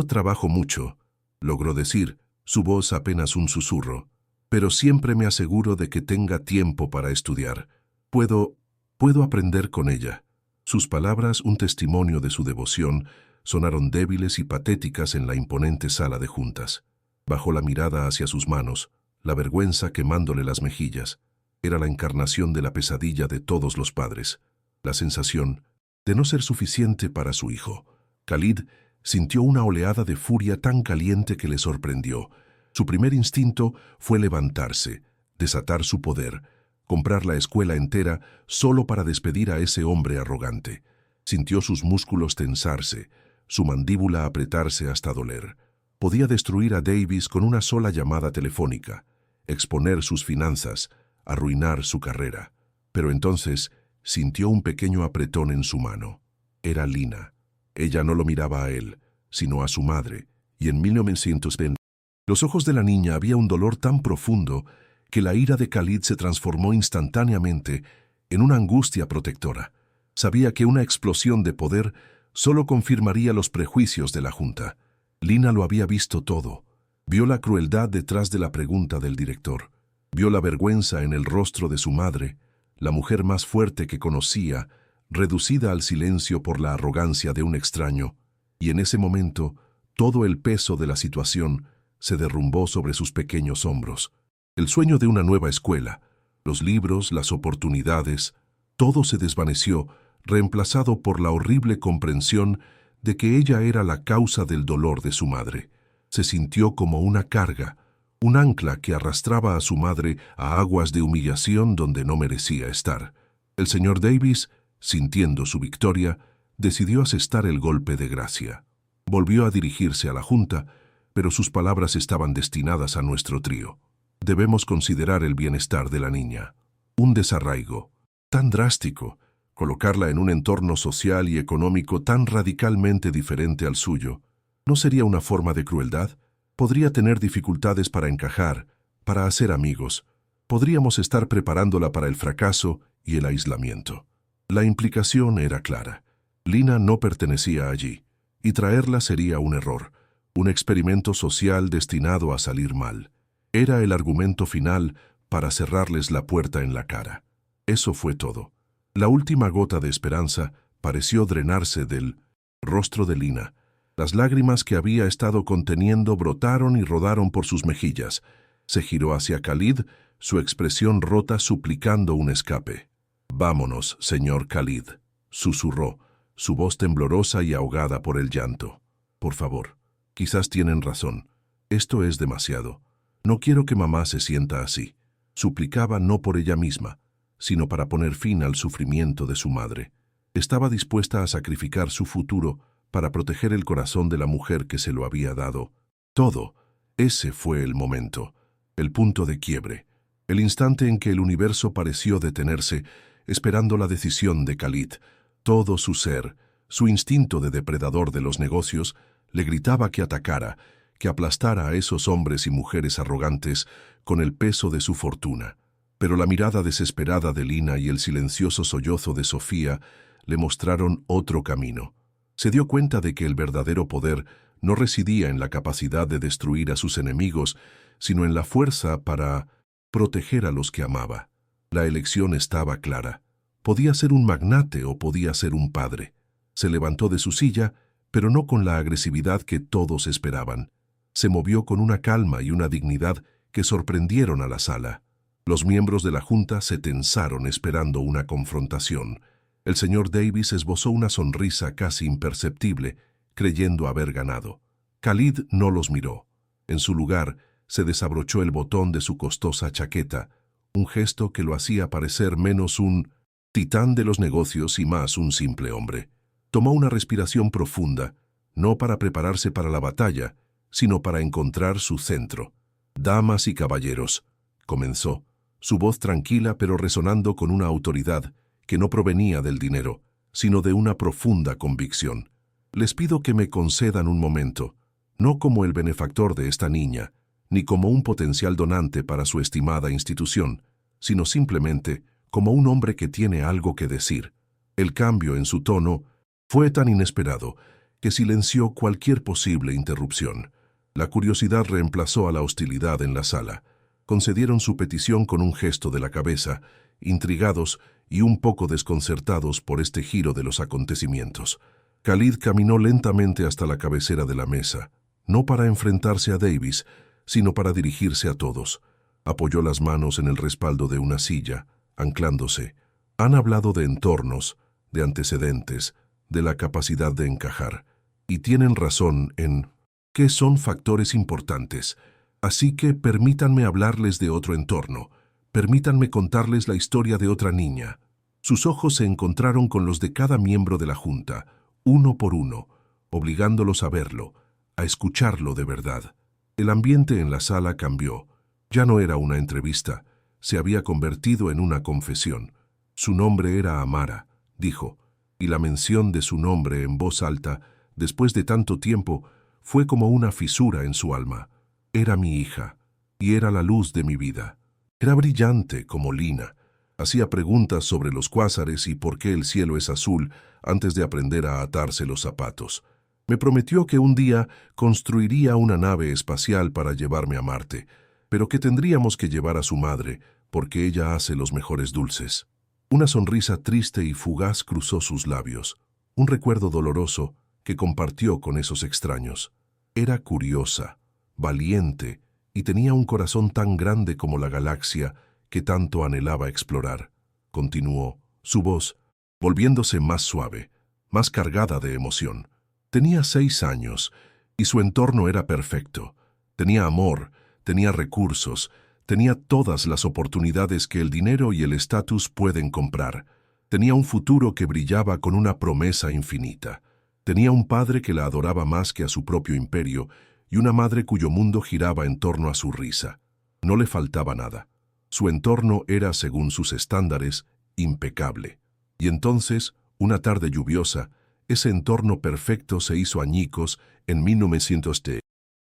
trabajo mucho», logró decir, su voz apenas un susurro. «Pero siempre me aseguro de que tenga tiempo para estudiar. Puedo aprender con ella». Sus palabras, un testimonio de su devoción, sonaron débiles y patéticas en la imponente sala de juntas. Bajó la mirada hacia sus manos, la vergüenza quemándole las mejillas. Era la encarnación de la pesadilla de todos los padres, la sensación de no ser suficiente para su hijo. Khalid sintió una oleada de furia tan caliente que le sorprendió. Su primer instinto fue levantarse, desatar su poder, comprar la escuela entera solo para despedir a ese hombre arrogante. Sintió sus músculos tensarse, su mandíbula apretarse hasta doler. Podía destruir a Davis con una sola llamada telefónica, exponer sus finanzas, arruinar su carrera. Pero entonces sintió un pequeño apretón en su mano. Era Lina. Ella no lo miraba a él, sino a su madre, y en 1920, los ojos de la niña había un dolor tan profundo que la ira de Khalid se transformó instantáneamente en una angustia protectora. Sabía que una explosión de poder solo confirmaría los prejuicios de la Junta. Lina lo había visto todo. Vio la crueldad detrás de la pregunta del director. Vio la vergüenza en el rostro de su madre, la mujer más fuerte que conocía, reducida al silencio por la arrogancia de un extraño, y en ese momento todo el peso de la situación se derrumbó sobre sus pequeños hombros. El sueño de una nueva escuela, los libros, las oportunidades, todo se desvaneció, reemplazado por la horrible comprensión de que ella era la causa del dolor de su madre. Se sintió como una carga, un ancla que arrastraba a su madre a aguas de humillación donde no merecía estar. El señor Davis, sintiendo su victoria, decidió asestar el golpe de gracia. Volvió a dirigirse a la Junta, pero sus palabras estaban destinadas a nuestro trío. Debemos considerar el bienestar de la niña. Un desarraigo tan drástico, colocarla en un entorno social y económico tan radicalmente diferente al suyo, ¿no sería una forma de crueldad? Podría tener dificultades para encajar, para hacer amigos. Podríamos estar preparándola para el fracaso y el aislamiento. La implicación era clara. Lina no pertenecía allí, y traerla sería un error, un experimento social destinado a salir mal. Era el argumento final para cerrarles la puerta en la cara. Eso fue todo. La última gota de esperanza pareció drenarse del rostro de Lina. Las lágrimas que había estado conteniendo brotaron y rodaron por sus mejillas. Se giró hacia Khalid, su expresión rota suplicando un escape. «Vámonos, señor Khalid», susurró, su voz temblorosa y ahogada por el llanto. «Por favor, quizás tienen razón. Esto es demasiado. No quiero que mamá se sienta así». Suplicaba no por ella misma, sino para poner fin al sufrimiento de su madre. Estaba dispuesta a sacrificar su futuro para proteger el corazón de la mujer que se lo había dado. Todo. Ese fue el momento, el punto de quiebre, el instante en que el universo pareció detenerse, esperando la decisión de Khalid. Todo su ser, su instinto de depredador de los negocios, le gritaba que atacara, que aplastara a esos hombres y mujeres arrogantes con el peso de su fortuna. Pero la mirada desesperada de Lina y el silencioso sollozo de Sofía le mostraron otro camino. Se dio cuenta de que el verdadero poder no residía en la capacidad de destruir a sus enemigos, sino en la fuerza para proteger a los que amaba. La elección estaba clara. Podía ser un magnate o podía ser un padre. Se levantó de su silla, pero no con la agresividad que todos esperaban. Se movió con una calma y una dignidad que sorprendieron a la sala. Los miembros de la junta se tensaron esperando una confrontación. El señor Davis esbozó una sonrisa casi imperceptible, creyendo haber ganado. Khalid no los miró. En su lugar, se desabrochó el botón de su costosa chaqueta, un gesto que lo hacía parecer menos un titán de los negocios y más un simple hombre. Tomó una respiración profunda, no para prepararse para la batalla, sino para encontrar su centro. «Damas y caballeros», comenzó, su voz tranquila pero resonando con una autoridad que no provenía del dinero, sino de una profunda convicción. «Les pido que me concedan un momento, no como el benefactor de esta niña, ni como un potencial donante para su estimada institución, sino simplemente como un hombre que tiene algo que decir». El cambio en su tono fue tan inesperado que silenció cualquier posible interrupción. La curiosidad reemplazó a la hostilidad en la sala. Concedieron su petición con un gesto de la cabeza, intrigados y un poco desconcertados por este giro de los acontecimientos. Khalid caminó lentamente hasta la cabecera de la mesa, no para enfrentarse a Davis, sino para dirigirse a todos. Apoyó las manos en el respaldo de una silla, anclándose. Han hablado de entornos, de antecedentes, de la capacidad de encajar, y tienen razón en que son factores importantes. Así que permítanme hablarles de otro entorno, permítanme contarles la historia de otra niña. Sus ojos se encontraron con los de cada miembro de la junta, uno por uno, obligándolos a verlo, a escucharlo de verdad. El ambiente en la sala cambió. Ya no era una entrevista, se había convertido en una confesión. Su nombre era Amara, dijo, y la mención de su nombre en voz alta, después de tanto tiempo, fue como una fisura en su alma. Era mi hija, y era la luz de mi vida. Era brillante como Lina. Hacía preguntas sobre los cuásares y por qué el cielo es azul antes de aprender a atarse los zapatos. Me prometió que un día construiría una nave espacial para llevarme a Marte, pero que tendríamos que llevar a su madre, porque ella hace los mejores dulces. Una sonrisa triste y fugaz cruzó sus labios, un recuerdo doloroso que compartió con esos extraños. Era curiosa, valiente, y tenía un corazón tan grande como la galaxia que tanto anhelaba explorar. Continuó, su voz volviéndose más suave, más cargada de emoción. Tenía 6 años, y su entorno era perfecto. Tenía amor, tenía recursos, tenía todas las oportunidades que el dinero y el estatus pueden comprar. Tenía un futuro que brillaba con una promesa infinita. Tenía un padre que la adoraba más que a su propio imperio y una madre cuyo mundo giraba en torno a su risa. No le faltaba nada. Su entorno era, según sus estándares, impecable. Y entonces, una tarde lluviosa, ese entorno perfecto se hizo añicos en 1910.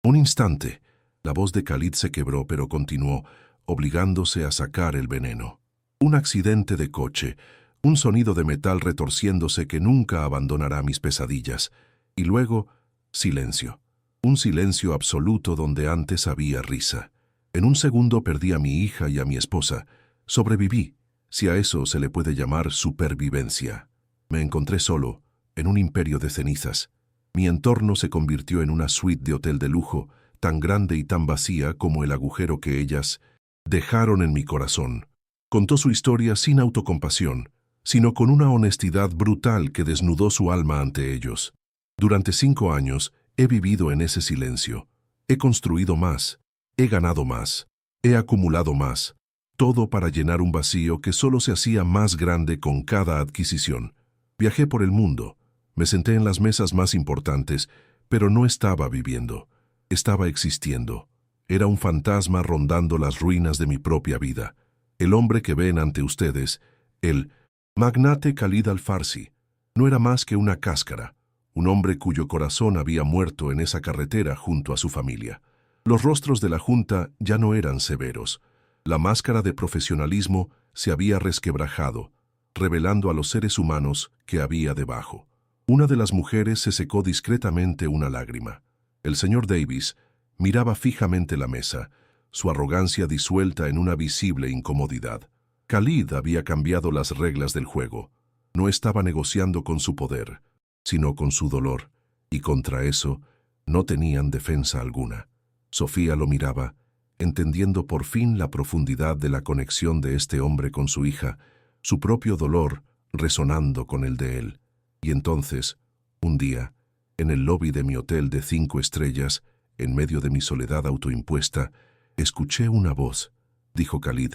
Un instante, la voz de Khalid se quebró, pero continuó, obligándose a sacar el veneno. Un accidente de coche, un sonido de metal retorciéndose que nunca abandonará mis pesadillas. Y luego, silencio. Un silencio absoluto donde antes había risa. En un segundo perdí a mi hija y a mi esposa. Sobreviví, si a eso se le puede llamar supervivencia. Me encontré solo, en un imperio de cenizas. Mi entorno se convirtió en una suite de hotel de lujo, tan grande y tan vacía como el agujero que ellas dejaron en mi corazón. Contó su historia sin autocompasión, sino con una honestidad brutal que desnudó su alma ante ellos. Durante 5 años he vivido en ese silencio. He construido más, he ganado más, he acumulado más, todo para llenar un vacío que solo se hacía más grande con cada adquisición. Viajé por el mundo, me senté en las mesas más importantes, pero no estaba viviendo, estaba existiendo. Era un fantasma rondando las ruinas de mi propia vida. El hombre que ven ante ustedes, el magnate Khalid Al-Farsi, no era más que una cáscara, un hombre cuyo corazón había muerto en esa carretera junto a su familia. Los rostros de la junta ya no eran severos. La máscara de profesionalismo se había resquebrajado, revelando a los seres humanos que había debajo. Una de las mujeres se secó discretamente una lágrima. El señor Davis miraba fijamente la mesa, su arrogancia disuelta en una visible incomodidad. Khalid había cambiado las reglas del juego. No estaba negociando con su poder, sino con su dolor, y contra eso no tenían defensa alguna. Sofía lo miraba, entendiendo por fin la profundidad de la conexión de este hombre con su hija, su propio dolor resonando con el de él. Y entonces, un día, en el lobby de mi hotel de 5 estrellas, en medio de mi soledad autoimpuesta, escuché una voz, dijo Khalid,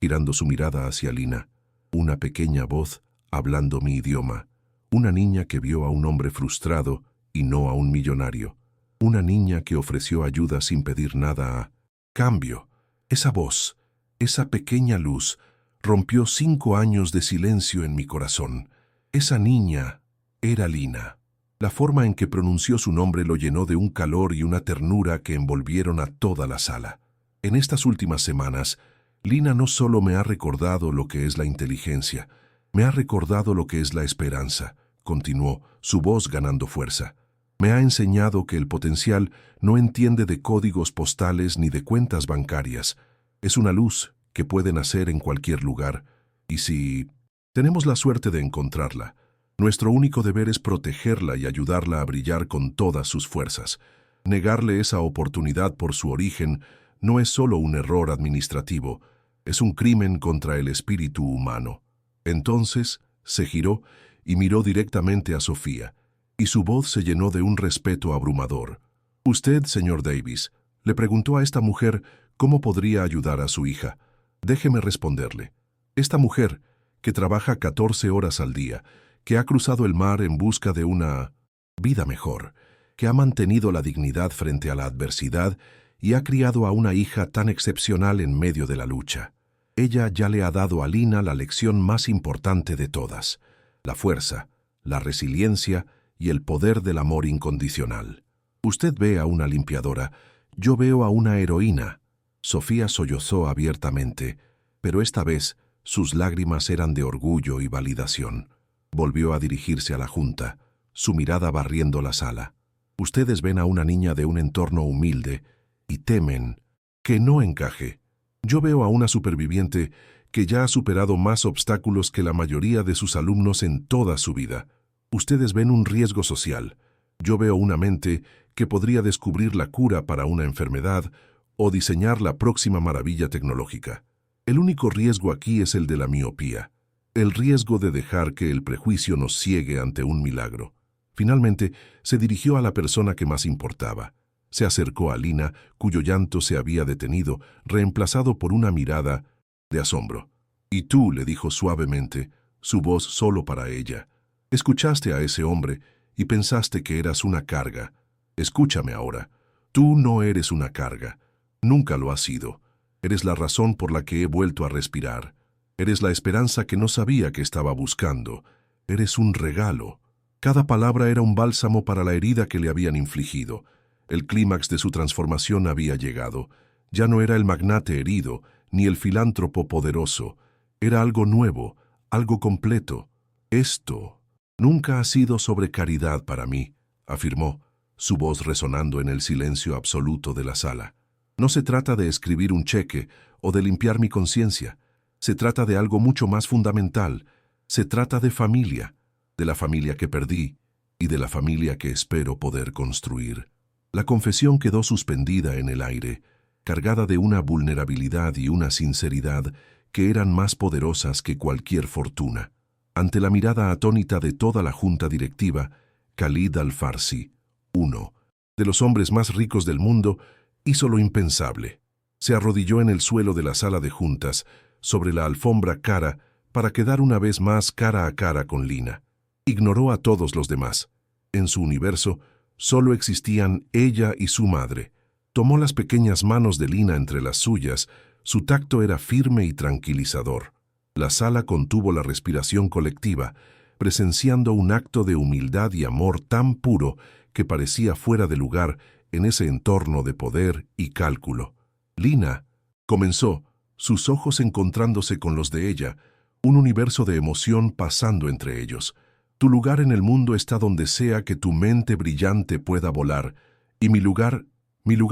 girando su mirada hacia Lina, una pequeña voz hablando mi idioma, una niña que vio a un hombre frustrado y no a un millonario, una niña que ofreció ayuda sin pedir nada a cambio. Esa voz, esa pequeña luz, rompió 5 años de silencio en mi corazón. Esa niña era Lina. La forma en que pronunció su nombre lo llenó de un calor y una ternura que envolvieron a toda la sala. En estas últimas semanas, Lina no solo me ha recordado lo que es la inteligencia, me ha recordado lo que es la esperanza, continuó, su voz ganando fuerza. Me ha enseñado que el potencial no entiende de códigos postales ni de cuentas bancarias. Es una luz que puede nacer en cualquier lugar, y si tenemos la suerte de encontrarla, nuestro único deber es protegerla y ayudarla a brillar con todas sus fuerzas. Negarle esa oportunidad por su origen no es solo un error administrativo, es un crimen contra el espíritu humano. Entonces se giró y miró directamente a Sofía, y su voz se llenó de un respeto abrumador. «Usted, señor Davis», le preguntó a esta mujer cómo podría ayudar a su hija. Déjeme responderle. Esta mujer, que trabaja 14 horas al día, que ha cruzado el mar en busca de una vida mejor, que ha mantenido la dignidad frente a la adversidad y ha criado a una hija tan excepcional en medio de la lucha. Ella ya le ha dado a Lina la lección más importante de todas, la fuerza, la resiliencia y el poder del amor incondicional. Usted ve a una limpiadora, yo veo a una heroína. Sofía sollozó abiertamente, pero esta vez sus lágrimas eran de orgullo y validación. Volvió a dirigirse a la junta, su mirada barriendo la sala. Ustedes ven a una niña de un entorno humilde y temen que no encaje. Yo veo a una superviviente que ya ha superado más obstáculos que la mayoría de sus alumnos en toda su vida. Ustedes ven un riesgo social. Yo veo una mente que podría descubrir la cura para una enfermedad o diseñar la próxima maravilla tecnológica. El único riesgo aquí es el de la miopía, el riesgo de dejar que el prejuicio nos ciegue ante un milagro. Finalmente, se dirigió a la persona que más importaba. Se acercó a Lina, cuyo llanto se había detenido, reemplazado por una mirada de asombro. «Y tú», le dijo suavemente, su voz solo para ella, «escuchaste a ese hombre y pensaste que eras una carga. Escúchame ahora. Tú no eres una carga. Nunca lo has sido. Eres la razón por la que he vuelto a respirar. Eres la esperanza que no sabía que estaba buscando. Eres un regalo». Cada palabra era un bálsamo para la herida que le habían infligido. El clímax de su transformación había llegado. Ya no era el magnate herido, ni el filántropo poderoso. Era algo nuevo, algo completo. «Esto nunca ha sido sobre caridad para mí», afirmó, su voz resonando en el silencio absoluto de la sala. «No se trata de escribir un cheque o de limpiar mi conciencia. Se trata de algo mucho más fundamental. Se trata de familia, de la familia que perdí y de la familia que espero poder construir». La confesión quedó suspendida en el aire, cargada de una vulnerabilidad y una sinceridad que eran más poderosas que cualquier fortuna. Ante la mirada atónita de toda la junta directiva, Khalid Al-Farsi, uno de los hombres más ricos del mundo, hizo lo impensable. Se arrodilló en el suelo de la sala de juntas, sobre la alfombra cara, para quedar una vez más cara a cara con Lina. Ignoró a todos los demás. En su universo, solo existían ella y su madre. Tomó las pequeñas manos de Lina entre las suyas. Su tacto era firme y tranquilizador. La sala contuvo la respiración colectiva, presenciando un acto de humildad y amor tan puro que parecía fuera de lugar en ese entorno de poder y cálculo. Lina, comenzó, sus ojos encontrándose con los de ella, un universo de emoción pasando entre ellos. Tu lugar en el mundo está donde sea que tu mente brillante pueda volar, y mi lugar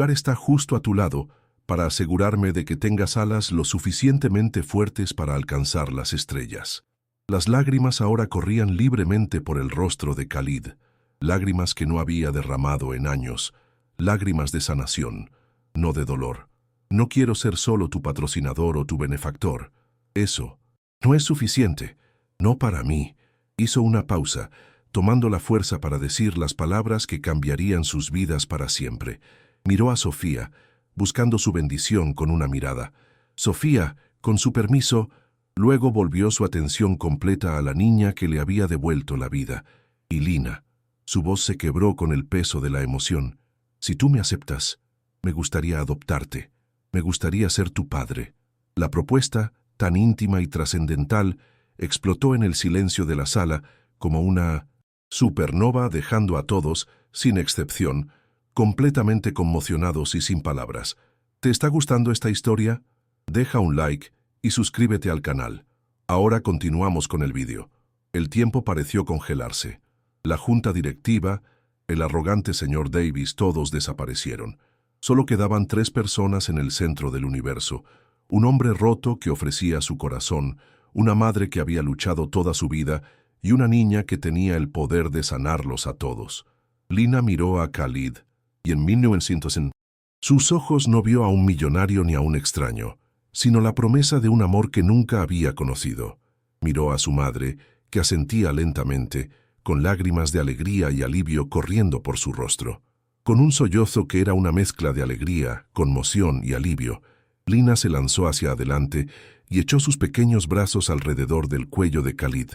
está justo a tu lado, para asegurarme de que tengas alas lo suficientemente fuertes para alcanzar las estrellas. Las lágrimas ahora corrían libremente por el rostro de Khalid, lágrimas que no había derramado en años, lágrimas de sanación, no de dolor. No quiero ser solo tu patrocinador o tu benefactor. Eso no es suficiente, no para mí. Hizo una pausa, tomando la fuerza para decir las palabras que cambiarían sus vidas para siempre. Miró a Sofía, buscando su bendición con una mirada. Sofía, con su permiso, luego volvió su atención completa a la niña que le había devuelto la vida. Y Lina, su voz se quebró con el peso de la emoción. Si tú me aceptas, me gustaría adoptarte. Me gustaría ser tu padre. La propuesta, tan íntima y trascendental, explotó en el silencio de la sala como una supernova, dejando a todos, sin excepción, completamente conmocionados y sin palabras. ¿Te está gustando esta historia? Deja un like y suscríbete al canal. Ahora continuamos con el vídeo. El tiempo pareció congelarse. La junta directiva, el arrogante señor Davis, todos desaparecieron. Solo quedaban 3 personas en el centro del universo. Un hombre roto que ofrecía su corazón, una madre que había luchado toda su vida y una niña que tenía el poder de sanarlos a todos. Lina miró a Khalid y en 1900 sus ojos no vio a un millonario ni a un extraño, sino la promesa de un amor que nunca había conocido. Miró a su madre, que asentía lentamente, con lágrimas de alegría y alivio corriendo por su rostro. Con un sollozo que era una mezcla de alegría, conmoción y alivio, Lina se lanzó hacia adelante y echó sus pequeños brazos alrededor del cuello de Khalid.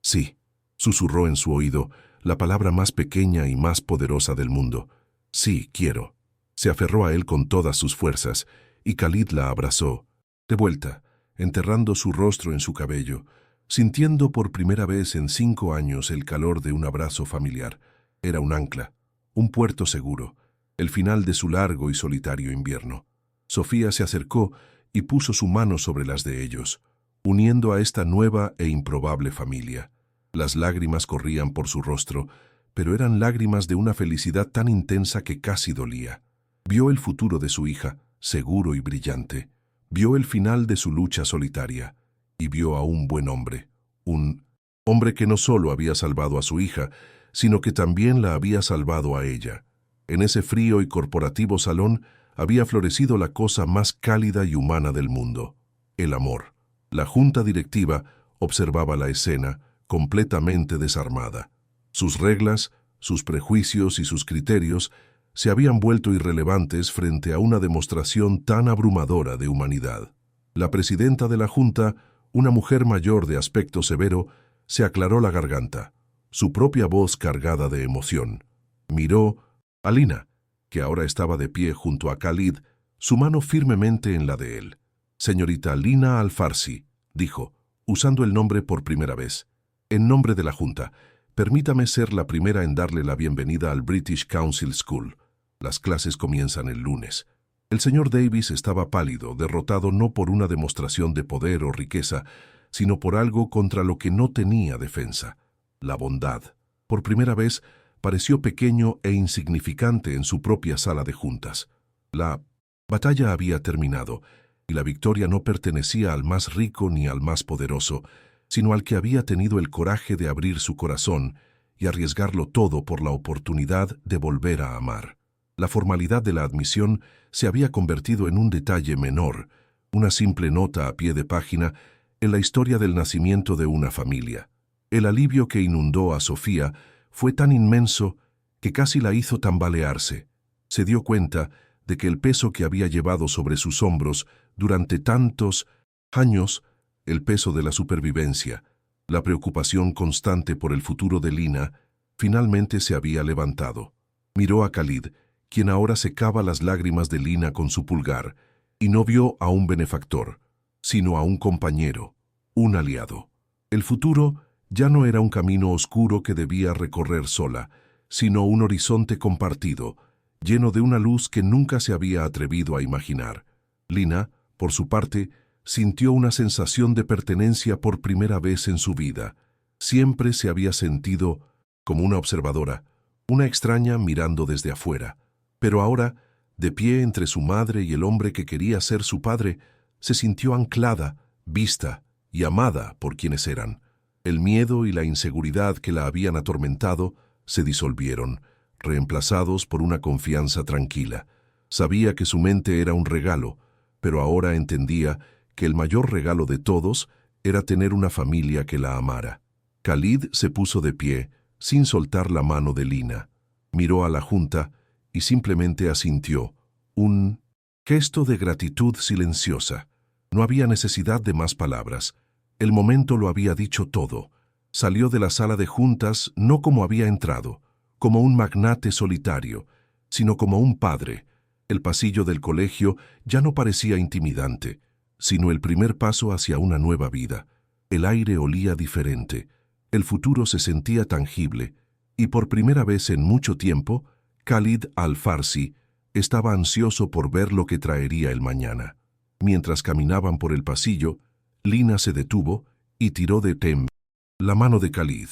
Sí, susurró en su oído la palabra más pequeña y más poderosa del mundo. Sí, quiero. Se aferró a él con todas sus fuerzas, y Khalid la abrazó, de vuelta, enterrando su rostro en su cabello, sintiendo por primera vez en 5 años el calor de un abrazo familiar. Era un ancla, un puerto seguro, el final de su largo y solitario invierno. Sofía se acercó y puso su mano sobre las de ellos, uniendo a esta nueva e improbable familia. Las lágrimas corrían por su rostro, pero eran lágrimas de una felicidad tan intensa que casi dolía. Vio el futuro de su hija, seguro y brillante. Vio el final de su lucha solitaria, y vio a un buen hombre, un hombre que no solo había salvado a su hija, sino que también la había salvado a ella. En ese frío y corporativo salón había florecido la cosa más cálida y humana del mundo, el amor. La junta directiva observaba la escena, completamente desarmada. Sus reglas, sus prejuicios y sus criterios se habían vuelto irrelevantes frente a una demostración tan abrumadora de humanidad. La presidenta de la junta, una mujer mayor de aspecto severo, se aclaró la garganta, su propia voz cargada de emoción. Miró a Lina, que ahora estaba de pie junto a Khalid, su mano firmemente en la de él. «Señorita Lina Al-Farsi», dijo, usando el nombre por primera vez. «En nombre de la Junta, permítame ser la primera en darle la bienvenida al British Council School. Las clases comienzan el lunes». El señor Davis estaba pálido, derrotado no por una demostración de poder o riqueza, sino por algo contra lo que no tenía defensa: la bondad. Por primera vez, pareció pequeño e insignificante en su propia sala de juntas. La batalla había terminado, y la victoria no pertenecía al más rico ni al más poderoso, sino al que había tenido el coraje de abrir su corazón y arriesgarlo todo por la oportunidad de volver a amar. La formalidad de la admisión se había convertido en un detalle menor, una simple nota a pie de página en la historia del nacimiento de una familia. El alivio que inundó a Sofía fue tan inmenso que casi la hizo tambalearse. Se dio cuenta de que el peso que había llevado sobre sus hombros durante tantos años, el peso de la supervivencia, la preocupación constante por el futuro de Lina, finalmente se había levantado. Miró a Khalid, quien ahora secaba las lágrimas de Lina con su pulgar, y no vio a un benefactor, sino a un compañero, un aliado. El futuro ya no era un camino oscuro que debía recorrer sola, sino un horizonte compartido, lleno de una luz que nunca se había atrevido a imaginar. Lina, por su parte, sintió una sensación de pertenencia por primera vez en su vida. Siempre se había sentido como una observadora, una extraña mirando desde afuera. Pero ahora, de pie entre su madre y el hombre que quería ser su padre, se sintió anclada, vista y amada por quienes eran. El miedo y la inseguridad que la habían atormentado se disolvieron, reemplazados por una confianza tranquila. Sabía que su mente era un regalo, pero ahora entendía que el mayor regalo de todos era tener una familia que la amara. Khalid se puso de pie, sin soltar la mano de Lina. Miró a la junta y simplemente asintió, un gesto de gratitud silenciosa. No había necesidad de más palabras. El momento lo había dicho todo. Salió de la sala de juntas no como había entrado, como un magnate solitario, sino como un padre. El pasillo del colegio ya no parecía intimidante, sino el primer paso hacia una nueva vida. El aire olía diferente, el futuro se sentía tangible, y por primera vez en mucho tiempo, Khalid al-Farsi estaba ansioso por ver lo que traería el mañana. Mientras caminaban por el pasillo, Lina se detuvo y tiró de la mano de Khalid.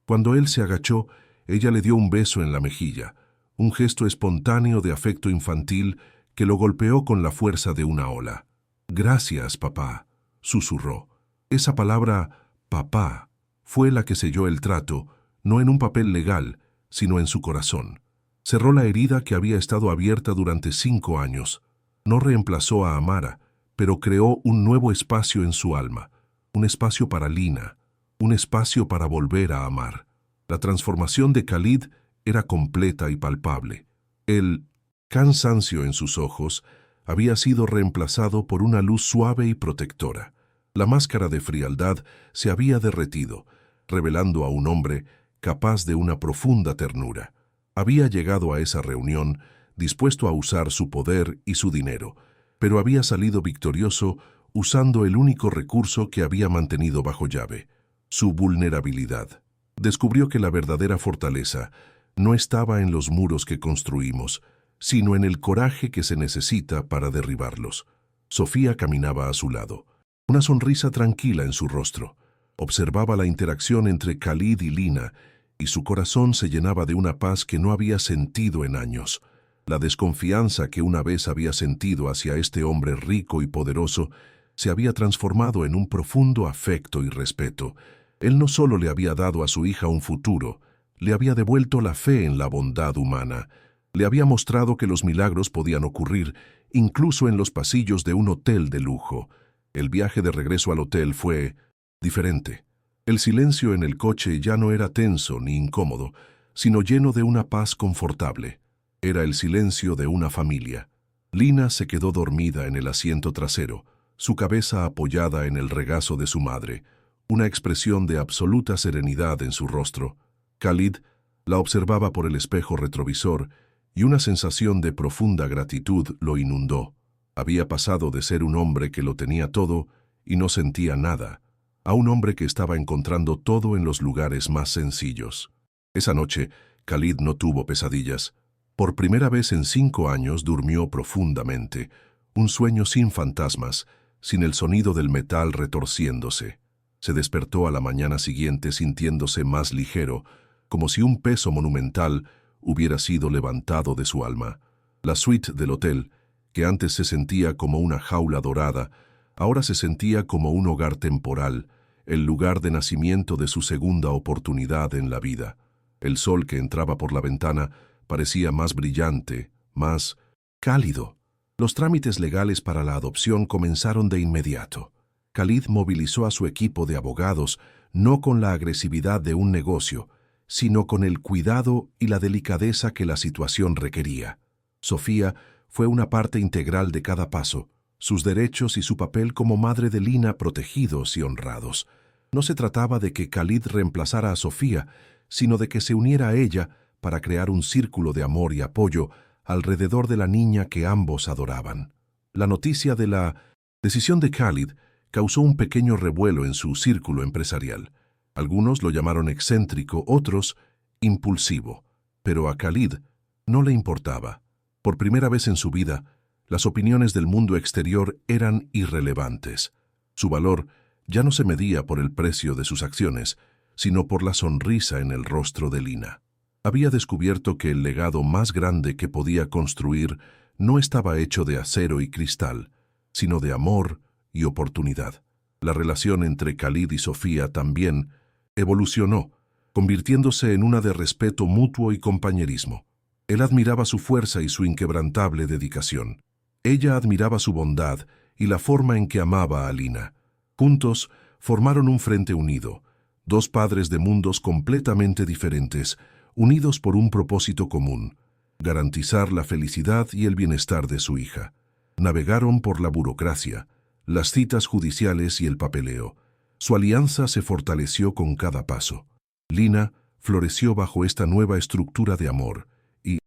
Cuando él se agachó, ella le dio un beso en la mejilla, un gesto espontáneo de afecto infantil que lo golpeó con la fuerza de una ola. «Gracias, papá», susurró. Esa palabra, papá, fue la que selló el trato, no en un papel legal, sino en su corazón. Cerró la herida que había estado abierta durante 5 años. No reemplazó a Amara, pero creó un nuevo espacio en su alma, un espacio para Lina, un espacio para volver a amar. La transformación de Khalid era completa y palpable. El cansancio en sus ojos había sido reemplazado por una luz suave y protectora. La máscara de frialdad se había derretido, revelando a un hombre capaz de una profunda ternura. Había llegado a esa reunión dispuesto a usar su poder y su dinero, pero había salido victorioso usando el único recurso que había mantenido bajo llave, su vulnerabilidad. Descubrió que la verdadera fortaleza no estaba en los muros que construimos, sino en el coraje que se necesita para derribarlos. Sofía caminaba a su lado, una sonrisa tranquila en su rostro. Observaba la interacción entre Khalid y Lina, y su corazón se llenaba de una paz que no había sentido en años. La desconfianza que una vez había sentido hacia este hombre rico y poderoso se había transformado en un profundo afecto y respeto. Él no solo le había dado a su hija un futuro, le había devuelto la fe en la bondad humana. Le había mostrado que los milagros podían ocurrir, incluso en los pasillos de un hotel de lujo. El viaje de regreso al hotel fue diferente. El silencio en el coche ya no era tenso ni incómodo, sino lleno de una paz confortable. Era el silencio de una familia. Lina se quedó dormida en el asiento trasero, su cabeza apoyada en el regazo de su madre, una expresión de absoluta serenidad en su rostro. Khalid la observaba por el espejo retrovisor y una sensación de profunda gratitud lo inundó. Había pasado de ser un hombre que lo tenía todo y no sentía nada, a un hombre que estaba encontrando todo en los lugares más sencillos. Esa noche, Khalid no tuvo pesadillas. Por primera vez en 5 años durmió profundamente, un sueño sin fantasmas, sin el sonido del metal retorciéndose. Se despertó a la mañana siguiente sintiéndose más ligero, como si un peso monumental hubiera sido levantado de su alma. La suite del hotel, que antes se sentía como una jaula dorada, ahora se sentía como un hogar temporal, el lugar de nacimiento de su segunda oportunidad en la vida. El sol que entraba por la ventana parecía más brillante, más cálido. Los trámites legales para la adopción comenzaron de inmediato. Khalid movilizó a su equipo de abogados no con la agresividad de un negocio, sino con el cuidado y la delicadeza que la situación requería. Sofía fue una parte integral de cada paso, sus derechos y su papel como madre de Lina protegidos y honrados. No se trataba de que Khalid reemplazara a Sofía, sino de que se uniera a ella para crear un círculo de amor y apoyo alrededor de la niña que ambos adoraban. La noticia de la decisión de Khalid causó un pequeño revuelo en su círculo empresarial. Algunos lo llamaron excéntrico, otros impulsivo, pero a Khalid no le importaba. Por primera vez en su vida, las opiniones del mundo exterior eran irrelevantes. Su valor ya no se medía por el precio de sus acciones, sino por la sonrisa en el rostro de Lina. Había descubierto que el legado más grande que podía construir no estaba hecho de acero y cristal, sino de amor y oportunidad. La relación entre Khalid y Sofía también evolucionó, convirtiéndose en una de respeto mutuo y compañerismo. Él admiraba su fuerza y su inquebrantable dedicación. Ella admiraba su bondad y la forma en que amaba a Lina. Juntos formaron un frente unido, dos padres de mundos completamente diferentes, unidos por un propósito común: garantizar la felicidad y el bienestar de su hija. Navegaron por la burocracia, las citas judiciales y el papeleo. Su alianza se fortaleció con cada paso. Lina floreció bajo esta nueva estructura de amor y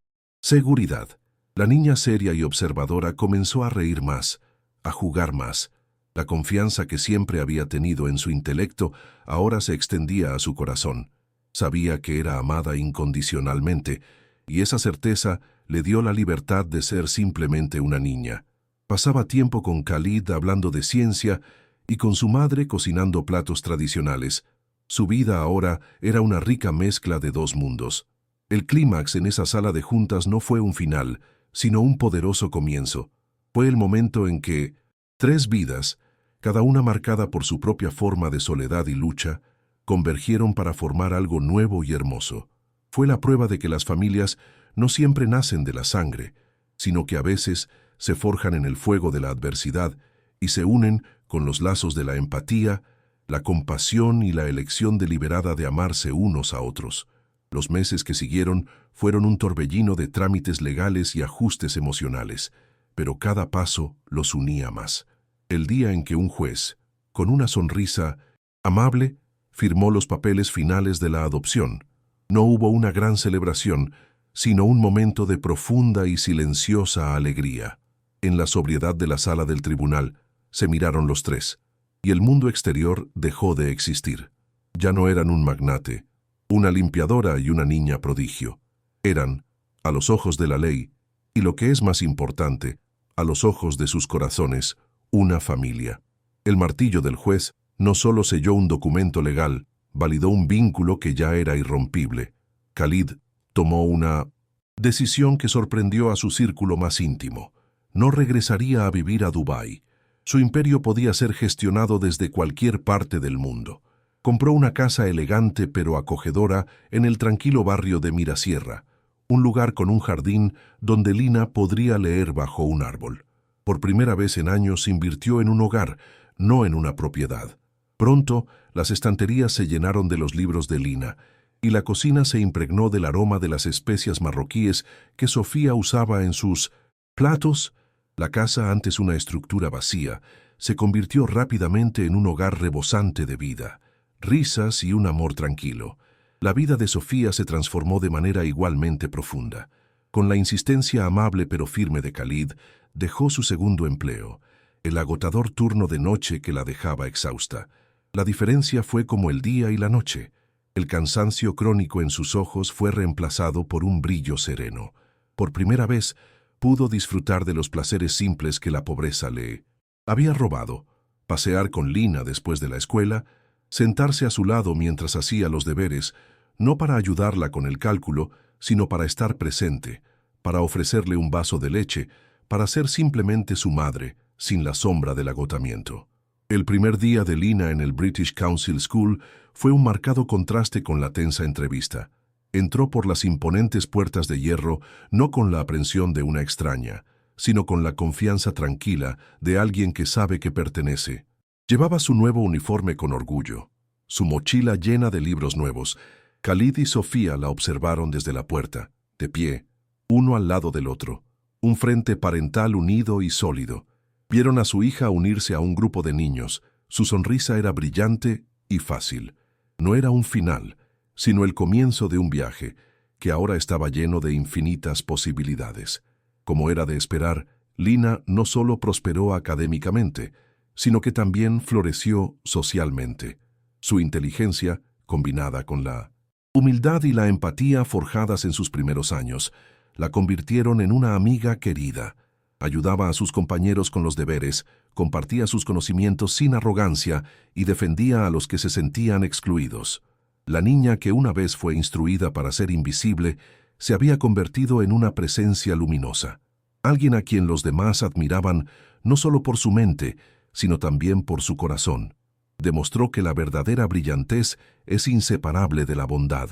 seguridad. La niña seria y observadora comenzó a reír más, a jugar más. La confianza que siempre había tenido en su intelecto ahora se extendía a su corazón. Sabía que era amada incondicionalmente, y esa certeza le dio la libertad de ser simplemente una niña. Pasaba tiempo con Khalid hablando de ciencia y con su madre cocinando platos tradicionales. Su vida ahora era una rica mezcla de dos mundos. El clímax en esa sala de juntas no fue un final, sino un poderoso comienzo. Fue el momento en que tres vidas, cada una marcada por su propia forma de soledad y lucha, convergieron para formar algo nuevo y hermoso. Fue la prueba de que las familias no siempre nacen de la sangre, sino que a veces se forjan en el fuego de la adversidad y se unen con los lazos de la empatía, la compasión y la elección deliberada de amarse unos a otros. Los meses que siguieron fueron un torbellino de trámites legales y ajustes emocionales, pero cada paso los unía más. El día en que un juez, con una sonrisa amable, firmó los papeles finales de la adopción, no hubo una gran celebración, sino un momento de profunda y silenciosa alegría. En la sobriedad de la sala del tribunal se miraron los tres, y el mundo exterior dejó de existir. Ya no eran un magnate, una limpiadora y una niña prodigio. Eran, a los ojos de la ley, y lo que es más importante, a los ojos de sus corazones, una familia. El martillo del juez no solo selló un documento legal, validó un vínculo que ya era irrompible. Khalid tomó una decisión que sorprendió a su círculo más íntimo. No regresaría a vivir a Dubái. Su imperio podía ser gestionado desde cualquier parte del mundo. Compró una casa elegante pero acogedora en el tranquilo barrio de Mirasierra, un lugar con un jardín donde Lina podría leer bajo un árbol. Por primera vez en años invirtió en un hogar, no en una propiedad. Pronto, las estanterías se llenaron de los libros de Lina, y la cocina se impregnó del aroma de las especias marroquíes que Sofía usaba en sus platos. La casa, antes una estructura vacía, se convirtió rápidamente en un hogar rebosante de vida, risas y un amor tranquilo. La vida de Sofía se transformó de manera igualmente profunda. Con la insistencia amable pero firme de Khalid, dejó su segundo empleo, el agotador turno de noche que la dejaba exhausta. La diferencia fue como el día y la noche. El cansancio crónico en sus ojos fue reemplazado por un brillo sereno. Por primera vez, pudo disfrutar de los placeres simples que la pobreza le había robado: pasear con Lina después de la escuela, sentarse a su lado mientras hacía los deberes, no para ayudarla con el cálculo, sino para estar presente, para ofrecerle un vaso de leche, para ser simplemente su madre, sin la sombra del agotamiento. El primer día de Lina en el British Council School fue un marcado contraste con la tensa entrevista. Entró por las imponentes puertas de hierro no con la aprensión de una extraña, sino con la confianza tranquila de alguien que sabe que pertenece. Llevaba su nuevo uniforme con orgullo, su mochila llena de libros nuevos. Khalid y Sofía la observaron desde la puerta, de pie, uno al lado del otro, un frente parental unido y sólido. Vieron a su hija unirse a un grupo de niños. Su sonrisa era brillante y fácil. No era un final, sino el comienzo de un viaje, que ahora estaba lleno de infinitas posibilidades. Como era de esperar, Lina no solo prosperó académicamente, sino que también floreció socialmente. Su inteligencia, combinada con la humildad y la empatía forjadas en sus primeros años, la convirtieron en una amiga querida. Ayudaba a sus compañeros con los deberes, compartía sus conocimientos sin arrogancia y defendía a los que se sentían excluidos. La niña que una vez fue instruida para ser invisible, se había convertido en una presencia luminosa. Alguien a quien los demás admiraban no solo por su mente, sino también por su corazón. Demostró que la verdadera brillantez es inseparable de la bondad.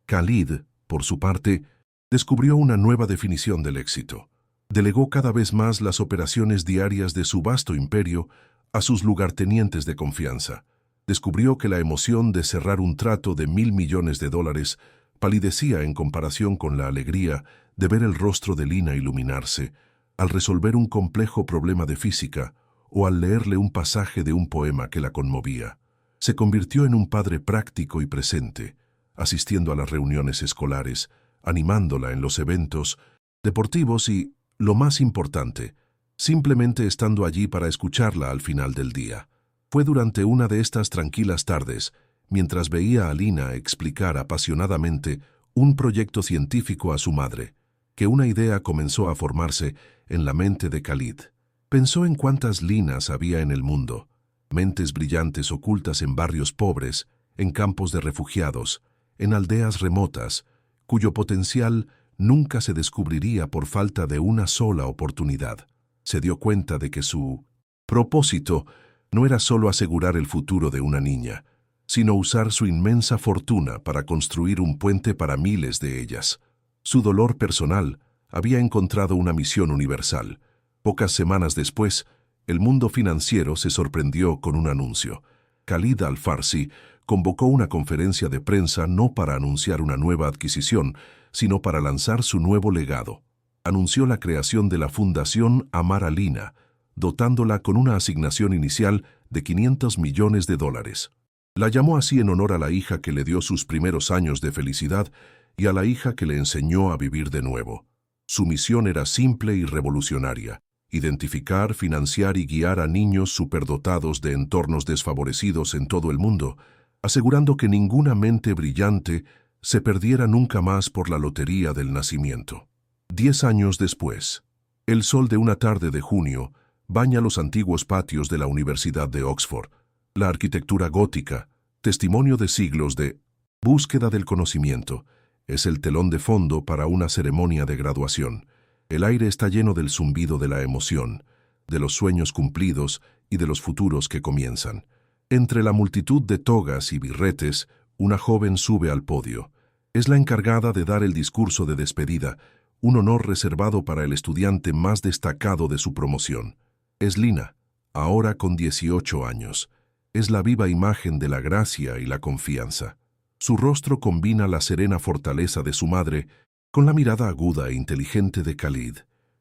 Khalid, por su parte, descubrió una nueva definición del éxito. Delegó cada vez más las operaciones diarias de su vasto imperio a sus lugartenientes de confianza. Descubrió que la emoción de cerrar un trato de $1.000 millones palidecía en comparación con la alegría de ver el rostro de Lina iluminarse al resolver un complejo problema de física o al leerle un pasaje de un poema que la conmovía. Se convirtió en un padre práctico y presente, asistiendo a las reuniones escolares, animándola en los eventos deportivos y, lo más importante, simplemente estando allí para escucharla al final del día. Fue durante una de estas tranquilas tardes, mientras veía a Lina explicar apasionadamente un proyecto científico a su madre, que una idea comenzó a formarse en la mente de Khalid. Pensó en cuántas Linas había en el mundo, mentes brillantes ocultas en barrios pobres, en campos de refugiados, en aldeas remotas, cuyo potencial nunca se descubriría por falta de una sola oportunidad. Se dio cuenta de que su propósito no era solo asegurar el futuro de una niña, sino usar su inmensa fortuna para construir un puente para miles de ellas. Su dolor personal había encontrado una misión universal. Pocas semanas después, el mundo financiero se sorprendió con un anuncio. Khalid Al-Farsi convocó una conferencia de prensa no para anunciar una nueva adquisición, sino para lanzar su nuevo legado. Anunció la creación de la Fundación Amar a Lina, dotándola con una asignación inicial de $500 millones. La llamó así en honor a la hija que le dio sus primeros años de felicidad y a la hija que le enseñó a vivir de nuevo. Su misión era simple y revolucionaria: identificar, financiar y guiar a niños superdotados de entornos desfavorecidos en todo el mundo, asegurando que ninguna mente brillante se perdiera nunca más por la lotería del nacimiento. 10 años después, el sol de una tarde de junio baña los antiguos patios de la Universidad de Oxford. La arquitectura gótica, testimonio de siglos de búsqueda del conocimiento, es el telón de fondo para una ceremonia de graduación. El aire está lleno del zumbido de la emoción, de los sueños cumplidos y de los futuros que comienzan. Entre la multitud de togas y birretes, una joven sube al podio. Es la encargada de dar el discurso de despedida, un honor reservado para el estudiante más destacado de su promoción. Es Lina, ahora con 18 años. Es la viva imagen de la gracia y la confianza. Su rostro combina la serena fortaleza de su madre con la mirada aguda e inteligente de Khalid.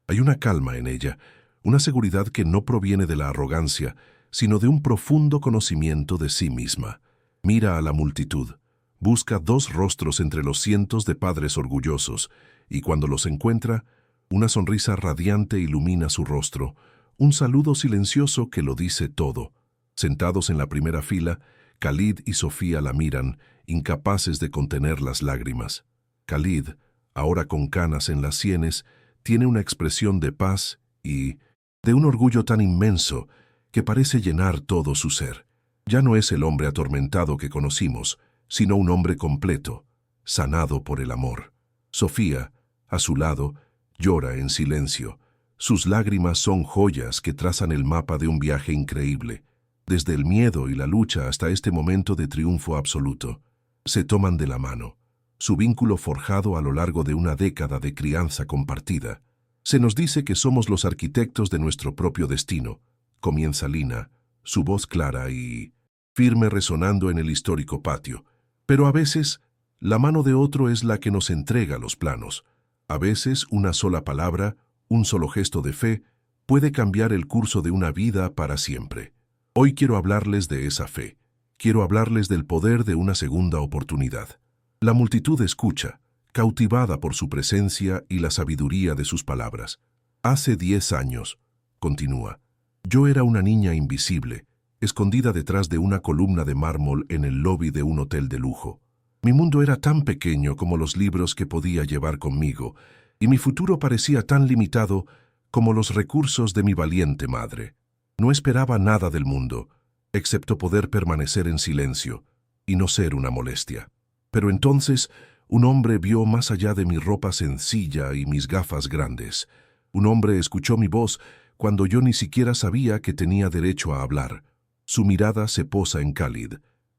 Hay una calma en ella, una seguridad que no proviene de la arrogancia, sino de un profundo conocimiento de sí misma. Mira a la multitud, busca dos rostros entre los cientos de padres orgullosos, y cuando los encuentra, una sonrisa radiante ilumina su rostro, un saludo silencioso que lo dice todo. Sentados en la primera fila, Khalid y Sofía la miran, incapaces de contener las lágrimas. Khalid, ahora con canas en las sienes, tiene una expresión de paz y de un orgullo tan inmenso que parece llenar todo su ser. Ya no es el hombre atormentado que conocimos, sino un hombre completo, sanado por el amor. Sofía, a su lado, llora en silencio. Sus lágrimas son joyas que trazan el mapa de un viaje increíble, desde el miedo y la lucha hasta este momento de triunfo absoluto. Se toman de la mano, su vínculo forjado a lo largo de una década de crianza compartida. Se nos dice que somos los arquitectos de nuestro propio destino. Comienza Lina, su voz clara y firme resonando en el histórico patio. Pero a veces, la mano de otro es la que nos entrega los planos. A veces una sola palabra, un solo gesto de fe, puede cambiar el curso de una vida para siempre. Hoy quiero hablarles de esa fe. Quiero hablarles del poder de una segunda oportunidad. La multitud escucha, cautivada por su presencia y la sabiduría de sus palabras. Hace 10 años, continúa, yo era una niña invisible, escondida detrás de una columna de mármol en el lobby de un hotel de lujo. Mi mundo era tan pequeño como los libros que podía llevar conmigo, y mi futuro parecía tan limitado como los recursos de mi valiente madre. No esperaba nada del mundo, excepto poder permanecer en silencio y no ser una molestia. Pero entonces, un hombre vio más allá de mi ropa sencilla y mis gafas grandes. Un hombre escuchó mi voz cuando yo ni siquiera sabía que tenía derecho a hablar. Su mirada se posa en Khalid.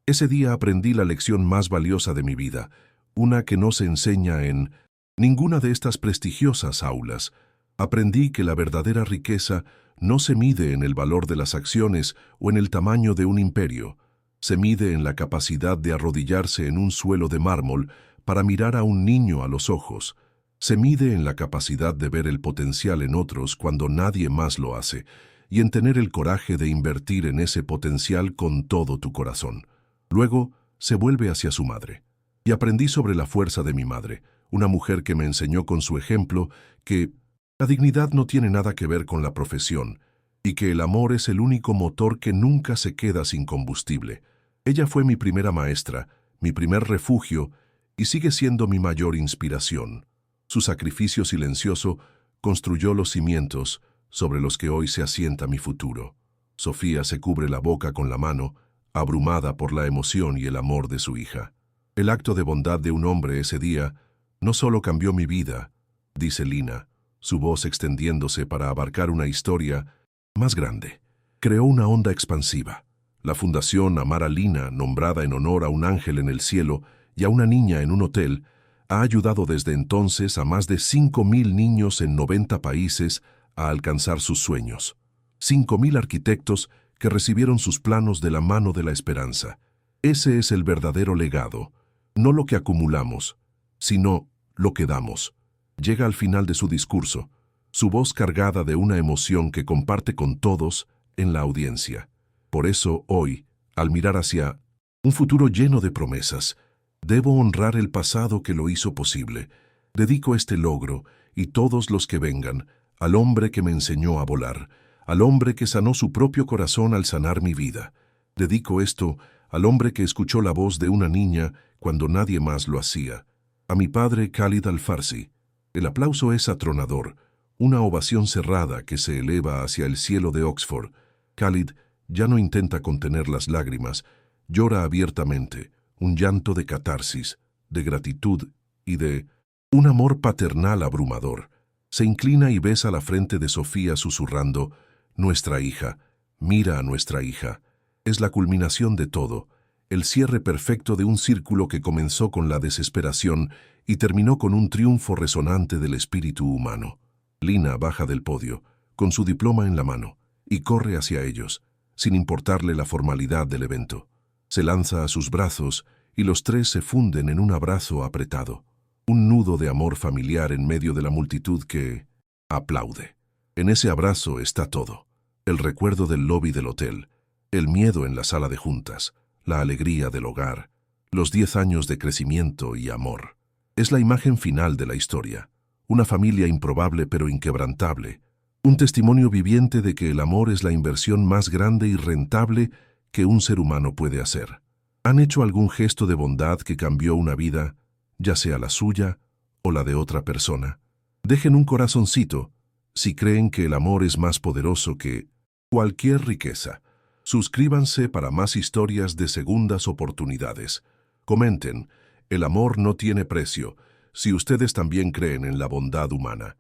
Ese día aprendí la lección más valiosa de mi vida, una que no se enseña en ninguna de estas prestigiosas aulas. Aprendí que la verdadera riqueza no se mide en el valor de las acciones o en el tamaño de un imperio. Se mide en la capacidad de arrodillarse en un suelo de mármol para mirar a un niño a los ojos. Se mide en la capacidad de ver el potencial en otros cuando nadie más lo hace, y en tener el coraje de invertir en ese potencial con todo tu corazón. Luego, se vuelve hacia su madre. Y aprendí sobre la fuerza de mi madre, una mujer que me enseñó con su ejemplo que la dignidad no tiene nada que ver con la profesión, y que el amor es el único motor que nunca se queda sin combustible. Ella fue mi primera maestra, mi primer refugio, y sigue siendo mi mayor inspiración. Su sacrificio silencioso construyó los cimientos sobre los que hoy se asienta mi futuro. Sofía se cubre la boca con la mano, abrumada por la emoción y el amor de su hija. El acto de bondad de un hombre ese día no solo cambió mi vida, dice Lina, su voz extendiéndose para abarcar una historia más grande. Creó una onda expansiva. La Fundación Amar a Lina, nombrada en honor a un ángel en el cielo y a una niña en un hotel, ha ayudado desde entonces a más de 5.000 niños en 90 países a alcanzar sus sueños. 5.000 arquitectos que recibieron sus planos de la mano de la esperanza. Ese es el verdadero legado, no lo que acumulamos, sino lo que damos. Llega al final de su discurso, su voz cargada de una emoción que comparte con todos en la audiencia. Por eso, hoy, al mirar hacia un futuro lleno de promesas, debo honrar el pasado que lo hizo posible. Dedico este logro, y todos los que vengan, al hombre que me enseñó a volar, al hombre que sanó su propio corazón al sanar mi vida. Dedico esto al hombre que escuchó la voz de una niña cuando nadie más lo hacía, a mi padre Khalid Al-Farsi. El aplauso es atronador, una ovación cerrada que se eleva hacia el cielo de Oxford. Khalid ya no intenta contener las lágrimas, llora abiertamente, un llanto de catarsis, de gratitud y de un amor paternal abrumador. Se inclina y besa la frente de Sofía susurrando, «Nuestra hija, mira a nuestra hija». Es la culminación de todo, el cierre perfecto de un círculo que comenzó con la desesperación y terminó con un triunfo resonante del espíritu humano. Lina baja del podio, con su diploma en la mano, y corre hacia ellos, sin importarle la formalidad del evento. Se lanza a sus brazos y los tres se funden en un abrazo apretado. Un nudo de amor familiar en medio de la multitud que aplaude. En ese abrazo está todo. El recuerdo del lobby del hotel, el miedo en la sala de juntas, la alegría del hogar, los 10 años de crecimiento y amor. Es la imagen final de la historia. Una familia improbable pero inquebrantable. Un testimonio viviente de que el amor es la inversión más grande y rentable que un ser humano puede hacer. ¿Han hecho algún gesto de bondad que cambió una vida, ya sea la suya o la de otra persona? Dejen un corazoncito si creen que el amor es más poderoso que cualquier riqueza. Suscríbanse para más historias de segundas oportunidades. Comenten, el amor no tiene precio, si ustedes también creen en la bondad humana.